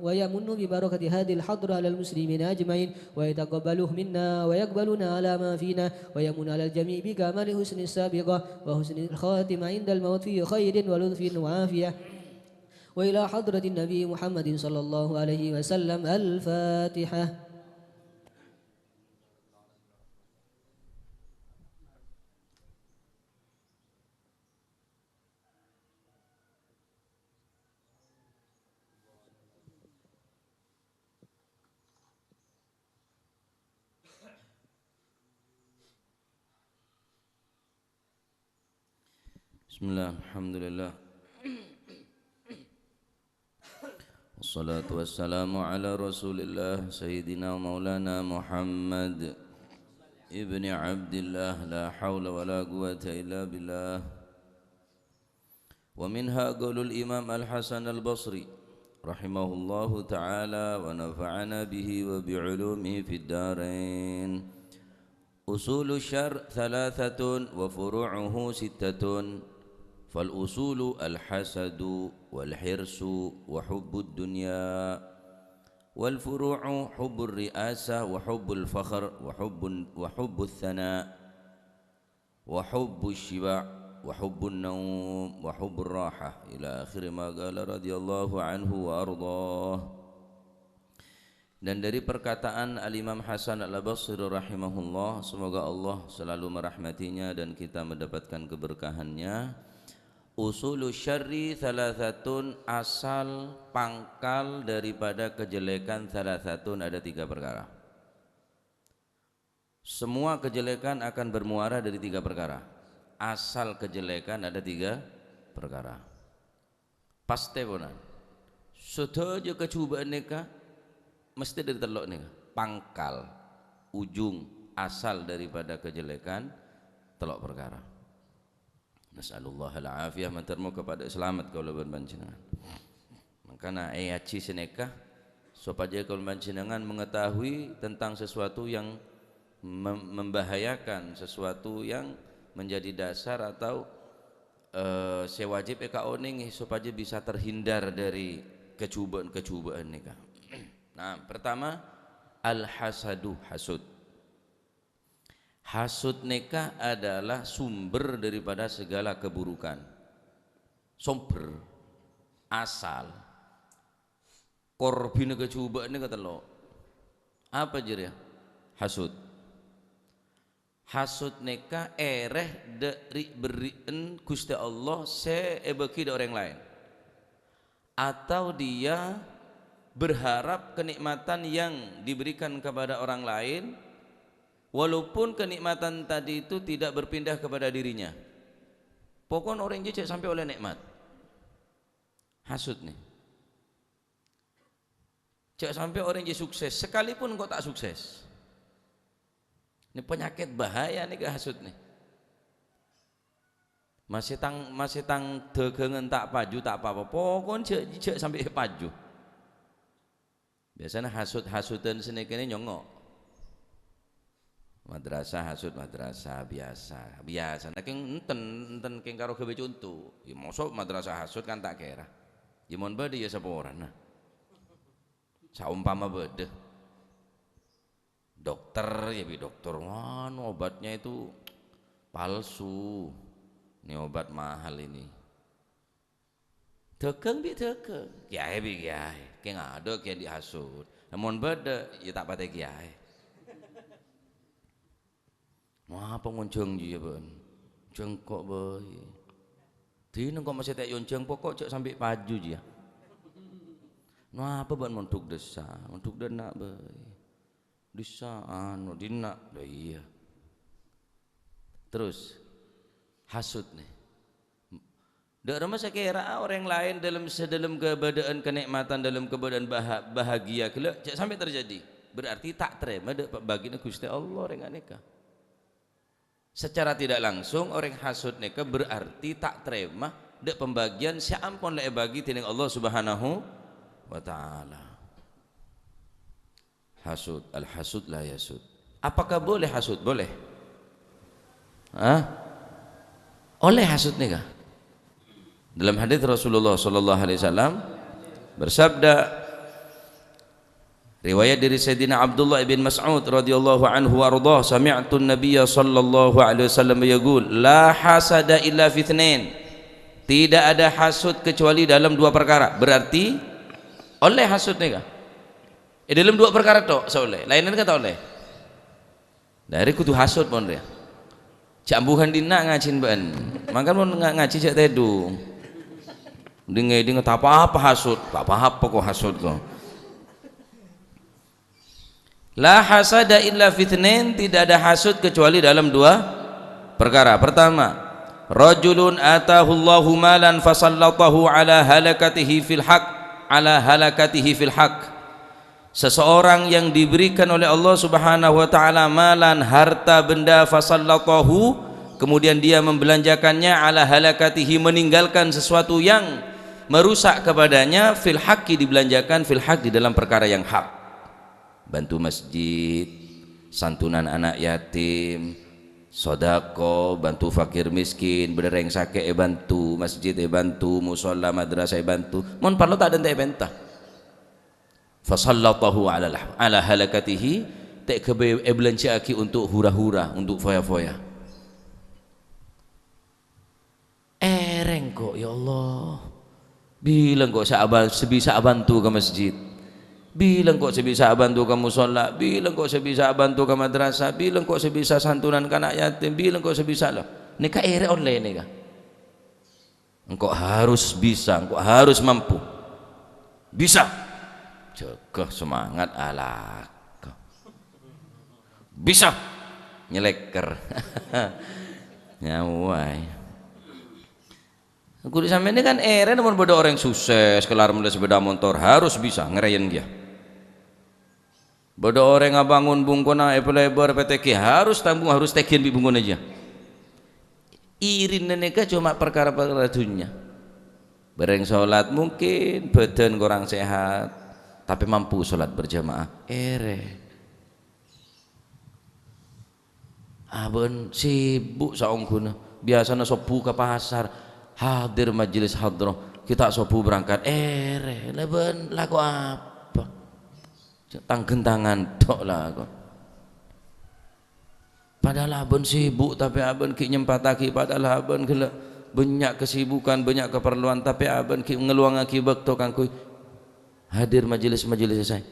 ويمن ببركة هذه الحضرة على المسلمين أجمعين ويتقبله منا ويقبلنا على ما فينا ويمن على الجميع بكمال حسن السابقة وحسن الخاتم عند الموت في خير ولطف وعافية وإلى حضرة النبي محمد صلى الله عليه وسلم. الفاتحة. بسم الله الحمد لله والصلاة والسلام على رسول الله سيدنا ومولانا محمد ابن عبد الله لا حول ولا قوة إلا بالله. ومنها قول الإمام الحسن البصري رحمه الله تعالى ونفعنا به وبعلومه في الدارين: أصول الشر 3 وفروعه 6. فالأصول الحسد والحرص وحب الدنيا، والفروع حب الرئاسة وحب الفخر وحب الثناء وحب الشبع وحب النوم وحب الراحة إلى آخر ما قال رضي الله عنه وأرضاه. Dan dari perkataan Al-Imam Hasan Al-Basri rahimahullah, semoga Allah selalu merahmatinya dan kita mendapatkan keberkahannya, usulu syarri thalathatun, asal pangkal daripada kejelekan thalathatun ada 3 perkara. Semua kejelekan akan bermuara dari 3 perkara. Asal kejelekan ada 3 perkara. Pasti bonan. Sedaya kecubaan nikah mesti dari telok nikah. Pangkal, ujung, asal daripada kejelekan telok perkara. Nasallallahu al-afiyah, mantarmu kepada selamat kalau berpanjenengan. Makanya ayaci senekah supaya kalau berpanjenengan mengetahui tentang sesuatu yang membahayakan, sesuatu yang menjadi dasar atau sewajib eka oning supaya bisa terhindar dari kecubaan-kecubaan nikah. Nah, pertama al-hasadu, hasud. Hasud nikah adalah sumber daripada segala keburukan. Sumber, asal, korbin kecubaan ini kata lo. Apa jadi ya? Hasud. Hasud nikah ereh dari beriin Gusti Allah seebeki orang lain. Atau dia berharap kenikmatan yang diberikan kepada orang lain, walaupun kenikmatan tadi itu tidak berpindah kepada dirinya. Pokoknya orang jejak sampai oleh nikmat. Hasud nih. Cek sampai orang jejak sukses, sekalipun kau tak sukses. Ini penyakit bahaya nih ke hasud nih. Masih tang dagangan tak paju tak apa-apa. Pokoknya jejak sampai paju. Biasanya hasud-hasudan sini kene nyongok. Madrasah hasud madrasah biasa. Nek enten keng karo gawe conto. Ya mosok madrasah hasud kan tak kira. Ya mon bade ya sapa ora nah. Saumpama bade. Dokter ya bi dokter obatnya itu palsu. Ini obat mahal ini. Dagang bi dagang. Kiai bi kiai. Keng ada kiai dihasud. Namun bade ya tak pate kiai. Wah pengunjung ya ben, jengkok boy. Dino kok masih tak yonjeng pokok cek sampai paju dia. Wah apa ban montuk desa, montuk dana boy. Desa anu dina, dah iya. Terus hasud nih. Dak rumah saya kira orang lain dalam keadaan kenikmatan, dalam keadaan bahagia, kelak cek sampai terjadi. Berarti tak terima dak bagian Gusti Allah dengan nikah. Secara tidak langsung orang hasud nikah berarti tak terima dek pembagian siampun lek bagi tining Allah Subhanahu wa taala. Hasud, al-hasud la yasud. Apakah boleh hasud? Boleh. Oleh hasud nikah. Dalam hadis Rasulullah sallallahu alaihi wasallam bersabda, riwayat dari Sayyidina Abdullah bin Mas'ud radhiyallahu anhu warḍah, sami'tu an-nabiyya sallallahu alaihi wasallam yaqul, la hasada illa fi itsnain. Tidak ada hasud kecuali dalam 2 perkara. Berarti oleh hasud nikah. Dalam 2 perkara tok soleh. Lainnya kata oleh. Dari kudu hasud pun dia. Cambuhan dina ngajin ban. Mangkan pun ngaji cek tedu. Ding tak apa-apa hasud, tak apa-apa kok hasud kok. La hasada illa fitnain, tidak ada hasud kecuali dalam 2 perkara. Pertama, rajulun atahu Allahu malan fasallatahu ala halakatihi fil haq, seseorang yang diberikan oleh Allah Subhanahu wa taala malan, harta benda, fasallatahu, kemudian dia membelanjakannya ala halakatihi, meninggalkan sesuatu yang merusak kepadanya, fil haqqi, dibelanjakan fil haq, di dalam perkara yang hak. Bantu masjid, santunan anak yatim, sodako, bantu fakir miskin, berdereng sake bantu, masjid bantu, musola madrasah bantu. Mon parlo tak ada bentah. Fasallatahu ala halakatihi, tak kebe belanjaki untuk hura-hura, untuk foya-foya. Ereng kok ya Allah. Bilang kok sebisa bantu ke masjid. Bilang kok saya bisa bantu kamu sholat, bilang kok saya bisa bantu ke madrasah, bilang kok saya bisa santunan ke anak yatim, bilang kok saya bisa lah. Nikah ere online nikah. Engkau harus bisa, engkau harus mampu. Bisa. Jaga semangat ala. Bisa. Nyeleker. Nyawai. Aku di sampe ini kan ere namun bodoh orang sukses kelar mulai sepeda motor harus bisa ngerayain dia. Bodoh orang ngabangun bungkuna lebar PTK harus tanggung harus tekin di bungkun aja. Irin neneka cuma perkara-perkara dunia. Bareng sholat mungkin badan kurang sehat, tapi mampu sholat berjamaah. Abon sibuk saungguna. Biasanya sobu ke pasar, hadir majelis hadroh. Kita sobu berangkat. Leben laku apa? Tanggentangan tok lah kok. Padahal abon sibuk tapi abon ki nyempataki padahal abon gelak banyak kesibukan banyak keperluan tapi abon ki ngeluang aki bekto kangku hadir majelis-majelis saya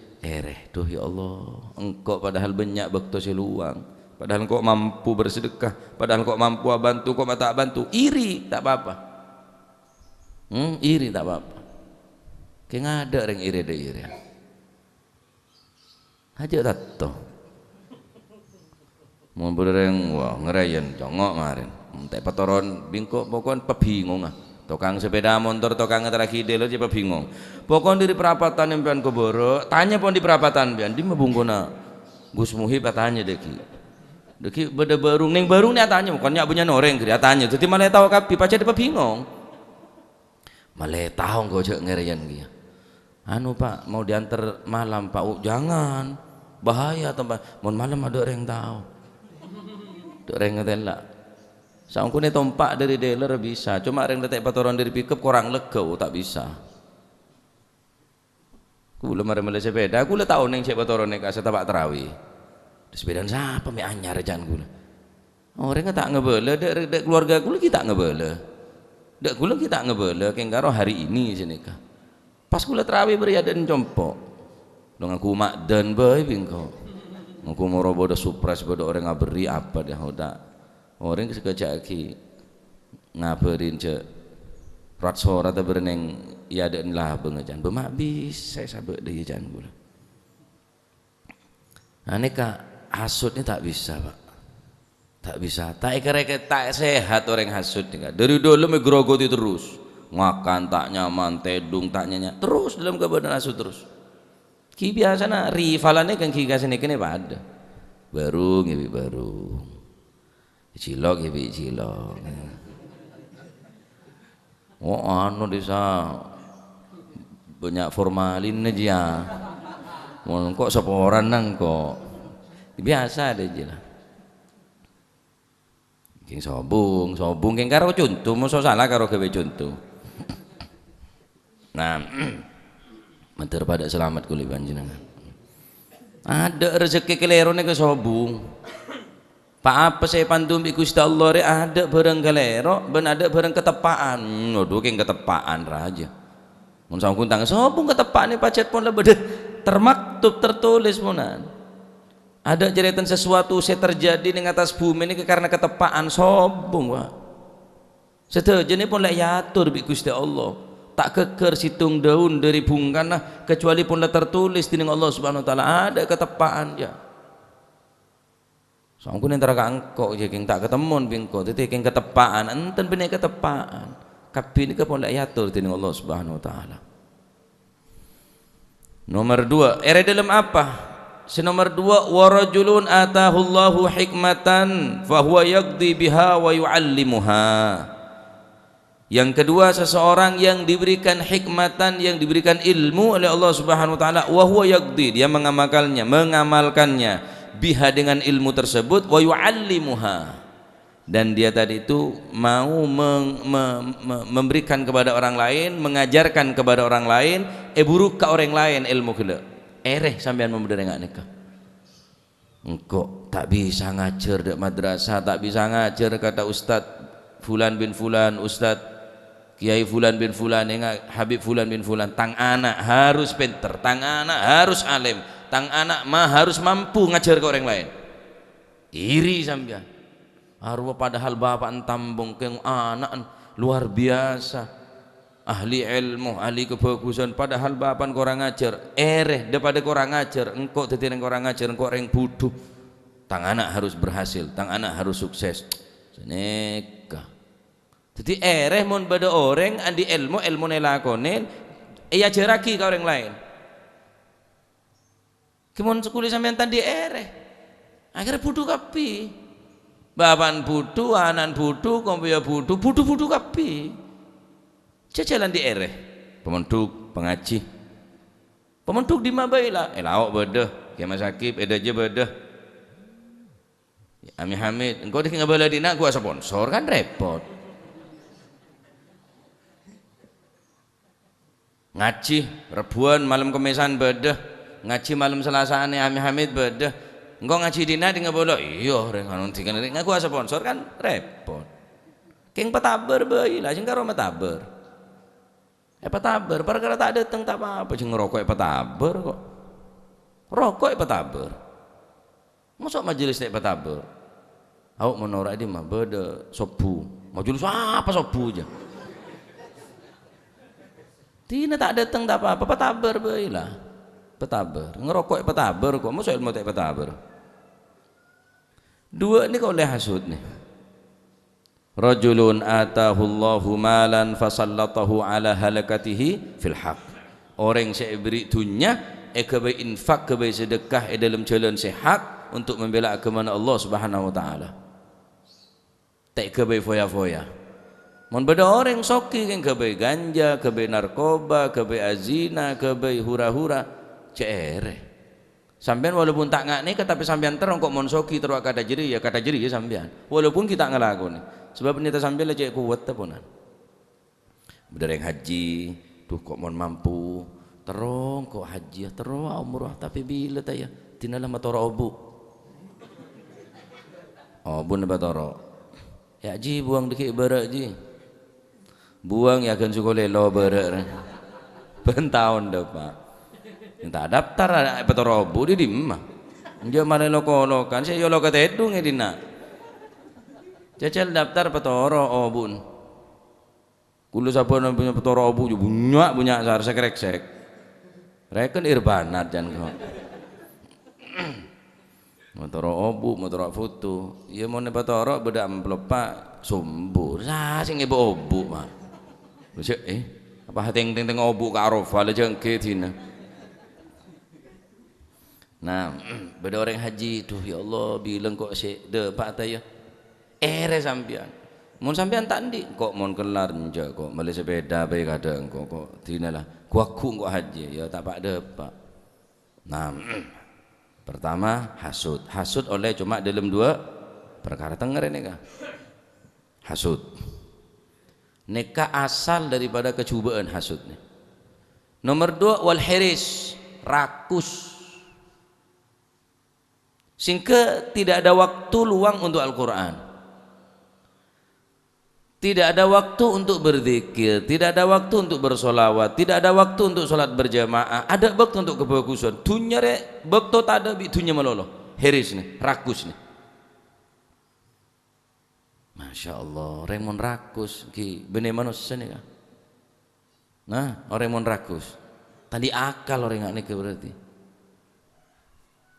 tuh ya Allah engkau padahal banyak bekto seluang padahal kok mampu bersedekah padahal kok mampu bantu kok tak bantu iri tak apa-apa iri tak apa-apa kayak ngada orang iri deh iri aja tato mau bereng wah ngerayan jongok ngarin tak patoron bingko pokoknya pebingung tukang sepeda motor tukang ngeterakide lo aja pebingung pokoknya dari perapatan yang pian keboro tanya pun di perapatan pian di mabungkona Gus Muhib tanya deki beda barung neng barung nih tanya bukannya punya noreng dia tanya jadi malah tahu kapi pacar dia pebingung malah tahu kau cek ngerayan dia anu pak mau diantar malam pak jangan bahaya tempat mau malam ada orang tahu orang ngeten lah saungku ini tompak dari dealer bisa cuma orang letak patoran dari pickup kurang lega tak bisa kula mari mulai sepeda kula tahu neng cek patoran nek asa tabak terawih di sepedaan siapa me anyar jan kula orang tak ngebele dek keluarga kula kita ngebele dek kula kita ngebele keng karo hari ini sini kah pas kula terawih beriadan compok dong aku mak dan boy bingko aku mau bodoh supres bodoh orang ngaberi apa dia udah orang sekejap lagi ngabarin cek rat suara atau bereneng ya ada lah bengejan bemak bisa sabek deh jangan gula aneh kak hasutnya tak bisa pak tak bisa tak ikareke tak sehat orang hasut dari dulu megrogoti terus makan tak nyaman tedung tak nyanyi terus dalam keadaan hasut terus ki biasana rivalannya kan ki kasih kene pada baru ngibi baru cilok ngibi cilok oh anu desa banyak formalin aja mau kok seporan nang kok biasa deh lah king sobung king karo contoh mau salah karo gawe contoh nah menter pada selamat kuli panjenengan ada rezeki kelerone ke sobung pak apa saya pantun bi Gusti Allah ada barang kelero ben ada barang ketepaan waduh king ketepaan raja mun sampun tang sobung ketepaan pacet pun lebih termaktub tertulis punan ada jeritan sesuatu saya terjadi di atas bumi ini karena ketepaan sobung pak seterusnya pun lek yatur bi Gusti Allah tak keker situng daun dari bungkana kecuali pun tertulis di Allah Subhanahu wa taala ada ketepaan ya. Sangku ning tara angkok je king tak ketemu bingko tete king ketepaan enten benek ketepaan. Kabeh niki pun yatur di Allah Subhanahu wa taala. Nomor 2, dalam apa? Nomor 2 warajulun atahullahu hikmatan fahuwa yaqdi biha wa yuallimuha. Yang kedua seseorang yang diberikan hikmatan yang diberikan ilmu oleh Allah Subhanahu wa taala wa huwa yaqdi dia mengamalkannya biha dengan ilmu tersebut wa yuallimuha dan dia tadi itu mau memberikan kepada orang lain mengajarkan kepada orang lain buruk ke orang lain ilmu gila sampean membederengak nikah engkau tak bisa ngajar di madrasah tak bisa ngajar kata ustad fulan bin fulan ustad Kiai Fulan bin Fulan, Habib Fulan bin Fulan, tang anak harus pinter, tang anak harus alim, tang anak mah harus mampu ngajar ke orang lain. Iri sampean. Arwah padahal bapak entambung keng anak luar biasa, ahli ilmu, ahli kebagusan, padahal bapak korang ngajar, daripada korang ngajar, engkau tetiang korang ngajar, engkau orang bodoh. Tang anak harus berhasil, tang anak harus sukses. Seneka. Jadi mon pada orang andi ilmu nelakone iya jaraki ke orang lain. Kemon sekolah sampean tadi akhirnya butuh kapi. Bapak butuh, anak butuh, kompuya butuh kapi. Jajalan di pementuk, pengaji. Pementuk di mabaila, lawak bedah, kiamat sakib, aja bedah. Ami Hamid, engkau dik ngabala dina gua sponsor kan repot. Ngaji rebuan malam kemesan bedah, ngaji malam selasaan Ami Hamid bedah. Engkau ngaji dina di ngabala, iya reng anu tikan reng gua sponsor kan repot. Keng petaber bae lah sing karo metaber. Petaber perkara tak dateng tak apa-apa sing ngerokok petaber kok. Rokok petaber. Masuk majelis nek petaber. Awak menora di mah beda sobu. Majelis apa sobu aja. Tina tak datang tak apa-apa petaber bae lah. Petaber, ngerokok petaber kok, masuk ilmu tak petaber. Dua ini kau oleh hasud nih. Rajulun atahullahu malan fasallatahu ala halakatihi fil haq. Orang saya beri dunia, kebai infak, kebai sedekah dalam jalan sehat untuk membela agama Allah Subhanahu wa taala. Tak kebai foya-foya. Mon beda orang soki kan kebai ganja, kebai narkoba, kebai azina, kebai hura-hura, cere. Sampean walaupun tak ngakne tapi sampean terong kok mon soki terus kata jeri ya sampean. Walaupun kita ngelakoni. Sebab nita sampean lah cek kuat tapunan. Bener yang haji, tuh kok mon mampu, terong kok haji, terong umrah tapi bila taya, tinalah matoro obu. Obu napa toro? Ya ji buang dikit berak ji. Buang ya kan suka lelo berak. Pentahun depan. Minta daftar ada petorobu di dimah. Dia mana lokolokan saya yo lokat edung edina. Cecel daftar petoro obun. Kulo sapa punya petoro obu bunyak sar sekrek-sek. Reken irbanat jan kok. Motor obu, motor foto. Iya mau nepatoro beda amplopa sumbur. Sing ibu obu mah. Bisa apa teng obu ka Arafah le jengke tina. Nah, beda orang haji tuh ya Allah bilang kok si depak taya. Sampean. Mun sampean tak ndi kok mun kelar nja kok beli sepeda bae kadang kok dinalah. Kuaku kok haji ya tak pak depak. Nah, pertama hasud. Hasud oleh cuma dalam dua perkara tenger ini kah? Hasud. Neka asal daripada kecubaan hasud nih. Nomor dua wal hiris, rakus. Sehingga tidak ada waktu luang untuk Al-Quran, tidak ada waktu untuk berzikir, tidak ada waktu untuk bersolawat, tidak ada waktu untuk sholat berjamaah, ada waktu untuk kebagusan. Dunia waktu tak ada, dunia meloloh. Hiris nih, rakus nih. Masya Allah, remon rakus, ki bener manusia nih kan? Nah, orang remon rakus, tadi akal orang nggak nih berarti.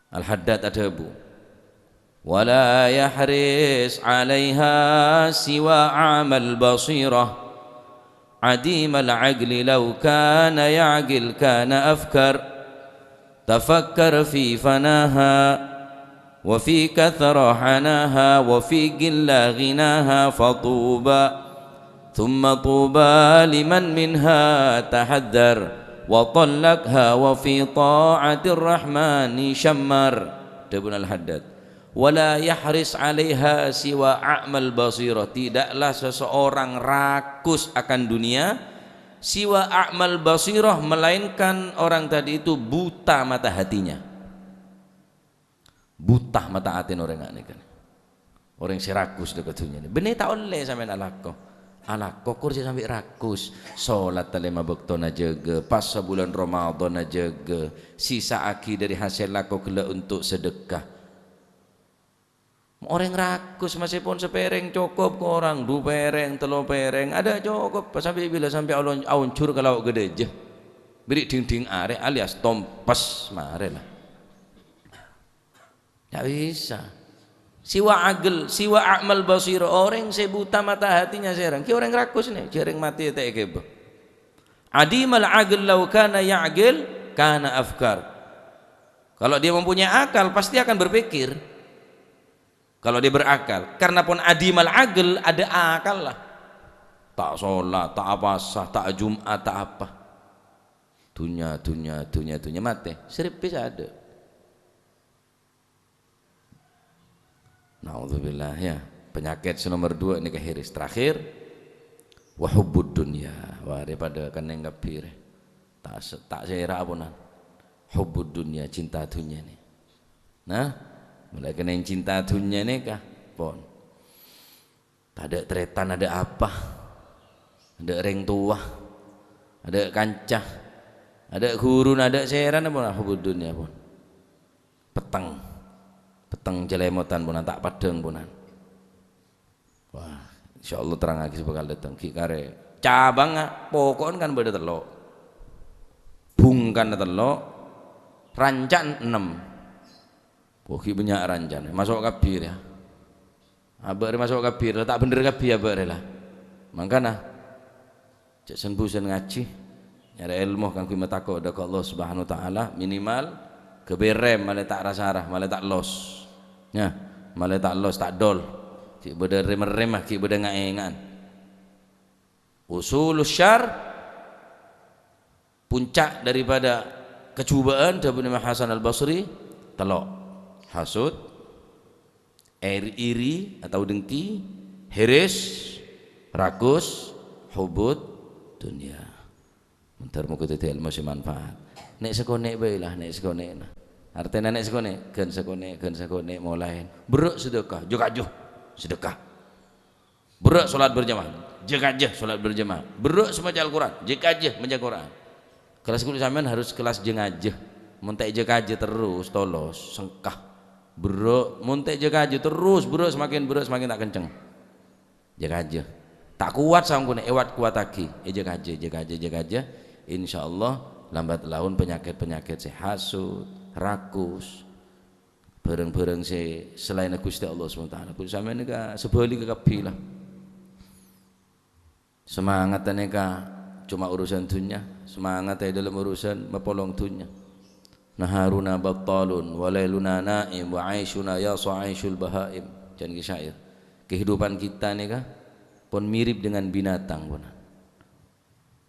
Al-Haddad Adabu wala yahris 'alaiha siwa 'amal basirah adim al-'aqli law kana ya'qil kana afkar tafakkar fi fanaha wa fi kathra hanaha wa fi qilla ghinaha fatuba thumma tuba liman minha tahaddar wa tallaqha wa fi ta'atir rahmani syammar. Dabun Al-Haddad wala yahris 'alaiha siwa a'mal basirah, tidaklah seseorang rakus akan dunia siwa a'mal basirah melainkan orang tadi itu buta mata hatinya. Buta mata hati orang ngene kan. Orang si rakus dekat dunia. Bener tak oleh sampean alako. Alah kokur je sampai rakus. Solat lima waktu na jaga, pas bulan Ramadan na jaga, sisa aki dari hasil lako kela untuk sedekah. Orang rakus masih pun sepereng cukup ke orang, 2 pereng, 3 pereng, ada cukup. Sampai bila sampai auncur kalau gede je. Beri ding-ding are alias tompas mare lah. Tak bisa. Siwa agel, siwa amal basir, orang sebuta mata hatinya serang. Ki orang rakus nih, jereng mati tak kebo. Adimal agel lau kana ya'gil kana afkar. Kalau dia mempunyai akal pasti akan berpikir. Kalau dia berakal, karena pun adimal agel ada akal lah. Tak sholat, tak apa sah, tak Jumat, tak apa. Dunia mati. Serip bisa ada. Na'udzubillah ya. Penyakit nomor 2 ini kehiris terakhir. Wahubbud dunya. Wah daripada kan yang gapir. Tak saya apunan. Hubbud dunya, cinta dunia ni. Nah, mulai kena yang cinta dunia ni kah? Pon. Tak ada tretan, ada apa? Ada reng tua, ada kancah, ada gurun, ada seran apa? Hubbud dunya pun. Petang jelemotan punan tak padeng punan. Wah, insyaallah terang lagi sebekal datang ki kare. Cabang pokok kan beda telok. Bungkan telok. Rancan 6. Poki banyak rancan. Masuk kabir ya. Abak masuk kabir tak bener kabir abak lah. Mangkana cek senbusan ngaji nyari ilmu kang kuwi matako dak Allah Subhanahu wa taala minimal keberem malah tak rasarah malah tak los. Ya, malah tak los tak dol. Ki beda rem-rem ki beda ngaengan. Usulus syar puncak daripada kecubaan dari Imam Hasan Al-Basri telok, hasud, iri atau dengki, hiris, rakus, hubud dunia. Mentar muka tete ilmu si manfaat. Nek sekonek baiklah, nek sekonek nah. Artinya nek sekonek, gen sekonek mulai. Beruk sedekah, jokajuh sedekah. Beruk solat berjamaah, jekajah solat berjamaah. Beruk membaca Al-Quran, jekajah membaca Quran. Kelas kulit sampean harus kelas jengajah. Montek jekajah terus tolos, sengkah. Beruk, montek jekajah terus, beruk semakin tak kenceng. Jekajah. Tak kuat sangkune ewat kuat lagi. Jekajah. Insyaallah lambat laun penyakit-penyakit hasud, rakus, bareng-bareng selain Gusti Allah SWT. Kudu sampean nika sebali ke kabilah. Semangat neka cuma urusan dunia, semangat dalam urusan mepolong dunia. Naharuna battalun wa lailuna naim wa aishuna ya sa'ishul bahaim. Jangan syair. Kehidupan kita nika pun mirip dengan binatang pun.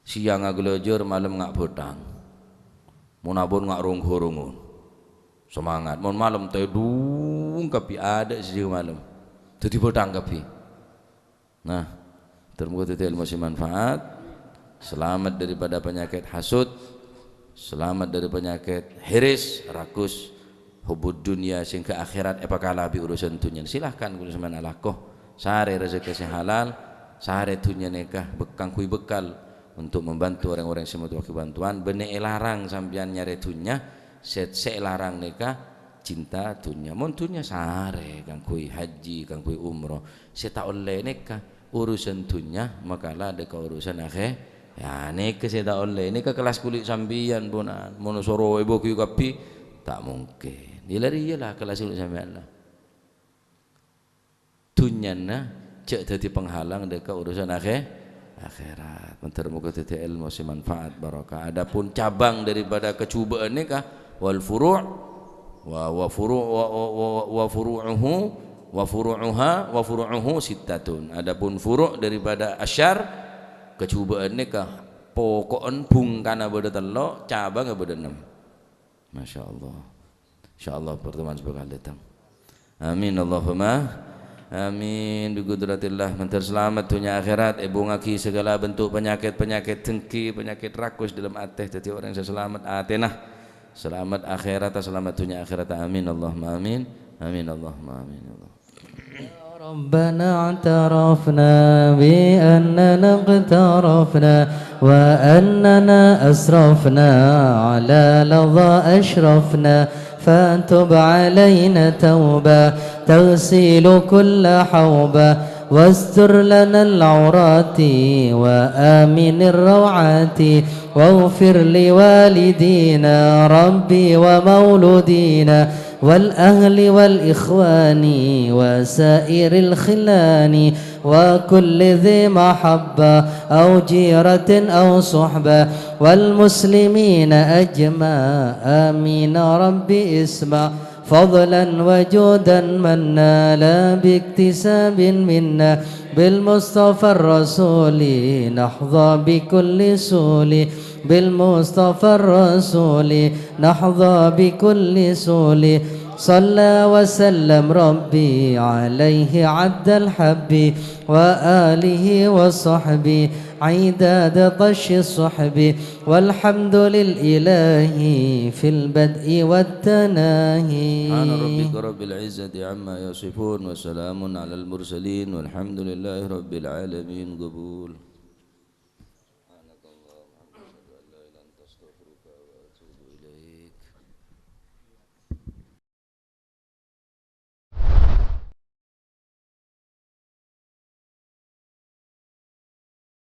Siang ngagelojor, malam ngak bodang. Munabun ngak runghu-rungun. Semangat. Mun malam tedung kapi ada sejauh malam. Jadi bodang kapi. Nah, termoga itu ilmu manfaat. Selamat daripada penyakit hasud, selamat dari penyakit hiris, rakus, hubud dunia sehingga akhirat epakala bi urusan dunia. Silahkan kudu sampean alakoh sare rezeki sing halal, sare dunia nikah bekang kui bekal untuk membantu orang-orang yang membutuhkan bantuan. Bene larang sampean nyari dunia, set larang nikah cinta dunia. Mun dunia sare kang kui haji, kang kui umroh, seta oleh nikah urusan dunia makalah ada ke urusan akhir. Ya nikah saya tak oleh, nikah kelas kulit sambian punan, monosoro ibu kuyu kapi tak mungkin. Iyalah kelas kulit sambian lah. Dunyana cek jadi penghalang dekat urusan akhirat. Mentar muka tete ilmu si manfaat barokah. Adapun cabang daripada kecubaan nikah wal furu' wa furu'uhu sittatun. Adapun furu' daripada asyar kecubaan nikah pokokon bungkana beda telok cabang beda 6. Masya Allah. InsyaAllah pertemuan sebekal datang. Amin Allahumma amin bigudratillah. Mentar selamat dunia akhirat, ibu ngaki segala bentuk penyakit-penyakit dengki, penyakit rakus dalam ateh jadi orang yang selamat atenah selamat akhirat, selamat dunia akhirat. Amin Allahumma amin. Amin Allahumma amin. ربنا اعترفنا بأننا اقترفنا وأننا أسرفنا على لظى أشرفنا فتب علينا توبة تغسل كل حوبة واستر لنا العورات وآمن الروعات واغفر لوالدينا ربي ومولودينا والأهل والإخوان وسائر الخلان وكل ذي محبة أو جيرة أو صحبة والمسلمين أجمع آمين ربي اسمع فضلا وجودا منا لا باكتساب منا بالمصطفى الرسول نحظى بكل سول بالمصطفى الرسول نحظى بكل سول صلى وسلم ربي عليه عبد الحب وآله وصحبه عداد طش الصحب والحمد للإله في البدء والتناهي. سبحان ربك رب العزة عما يصفون وسلام على المرسلين والحمد لله رب العالمين. قبول.